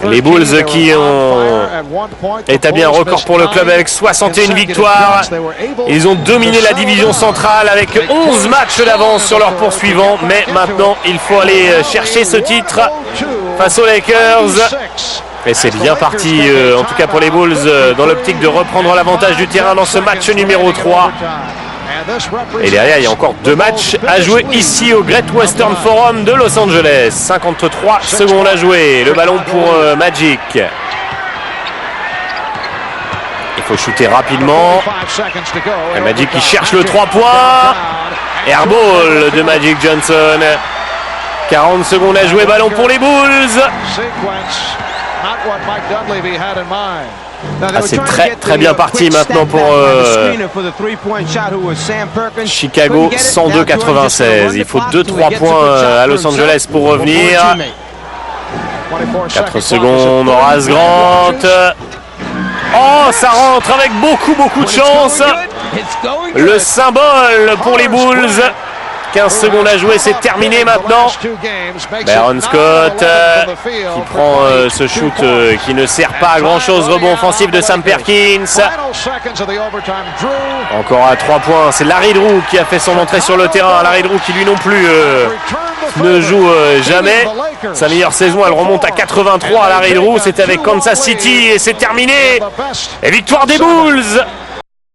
Les Bulls qui ont établi un record pour le club avec 61 victoires. Ils ont dominé la division centrale avec 11 matchs d'avance sur leurs poursuivants. Mais maintenant, il faut aller chercher ce titre face aux Lakers. Et c'est bien parti, en tout cas pour les Bulls, dans l'optique de reprendre l'avantage du terrain dans ce match numéro 3. Et derrière, il y a encore 2 matchs à jouer ici au Great Western Forum de Los Angeles. 53 secondes à jouer. Le ballon pour Magic. Il faut shooter rapidement. Et Magic qui cherche le 3 points. Airball de Magic Johnson. 40 secondes à jouer. Ballon pour les Bulls. Ah, c'est très bien parti maintenant pour Chicago, 102-96. Il faut 2-3 points à Los Angeles pour revenir. 4 secondes, Horace Grant. Oh, ça rentre avec beaucoup de chance. Le symbole pour les Bulls. 15 secondes à jouer, c'est terminé maintenant. Byron Scott qui prend ce shoot qui ne sert pas à grand chose. Rebond offensif de Sam Perkins. Encore à 3 points, c'est Larry Drew qui a fait son entrée sur le terrain. Larry Drew qui lui non plus ne joue jamais. Sa meilleure saison, elle remonte à 83 à Larry Drew. C'était avec Kansas City et c'est terminé. Et victoire des Bulls.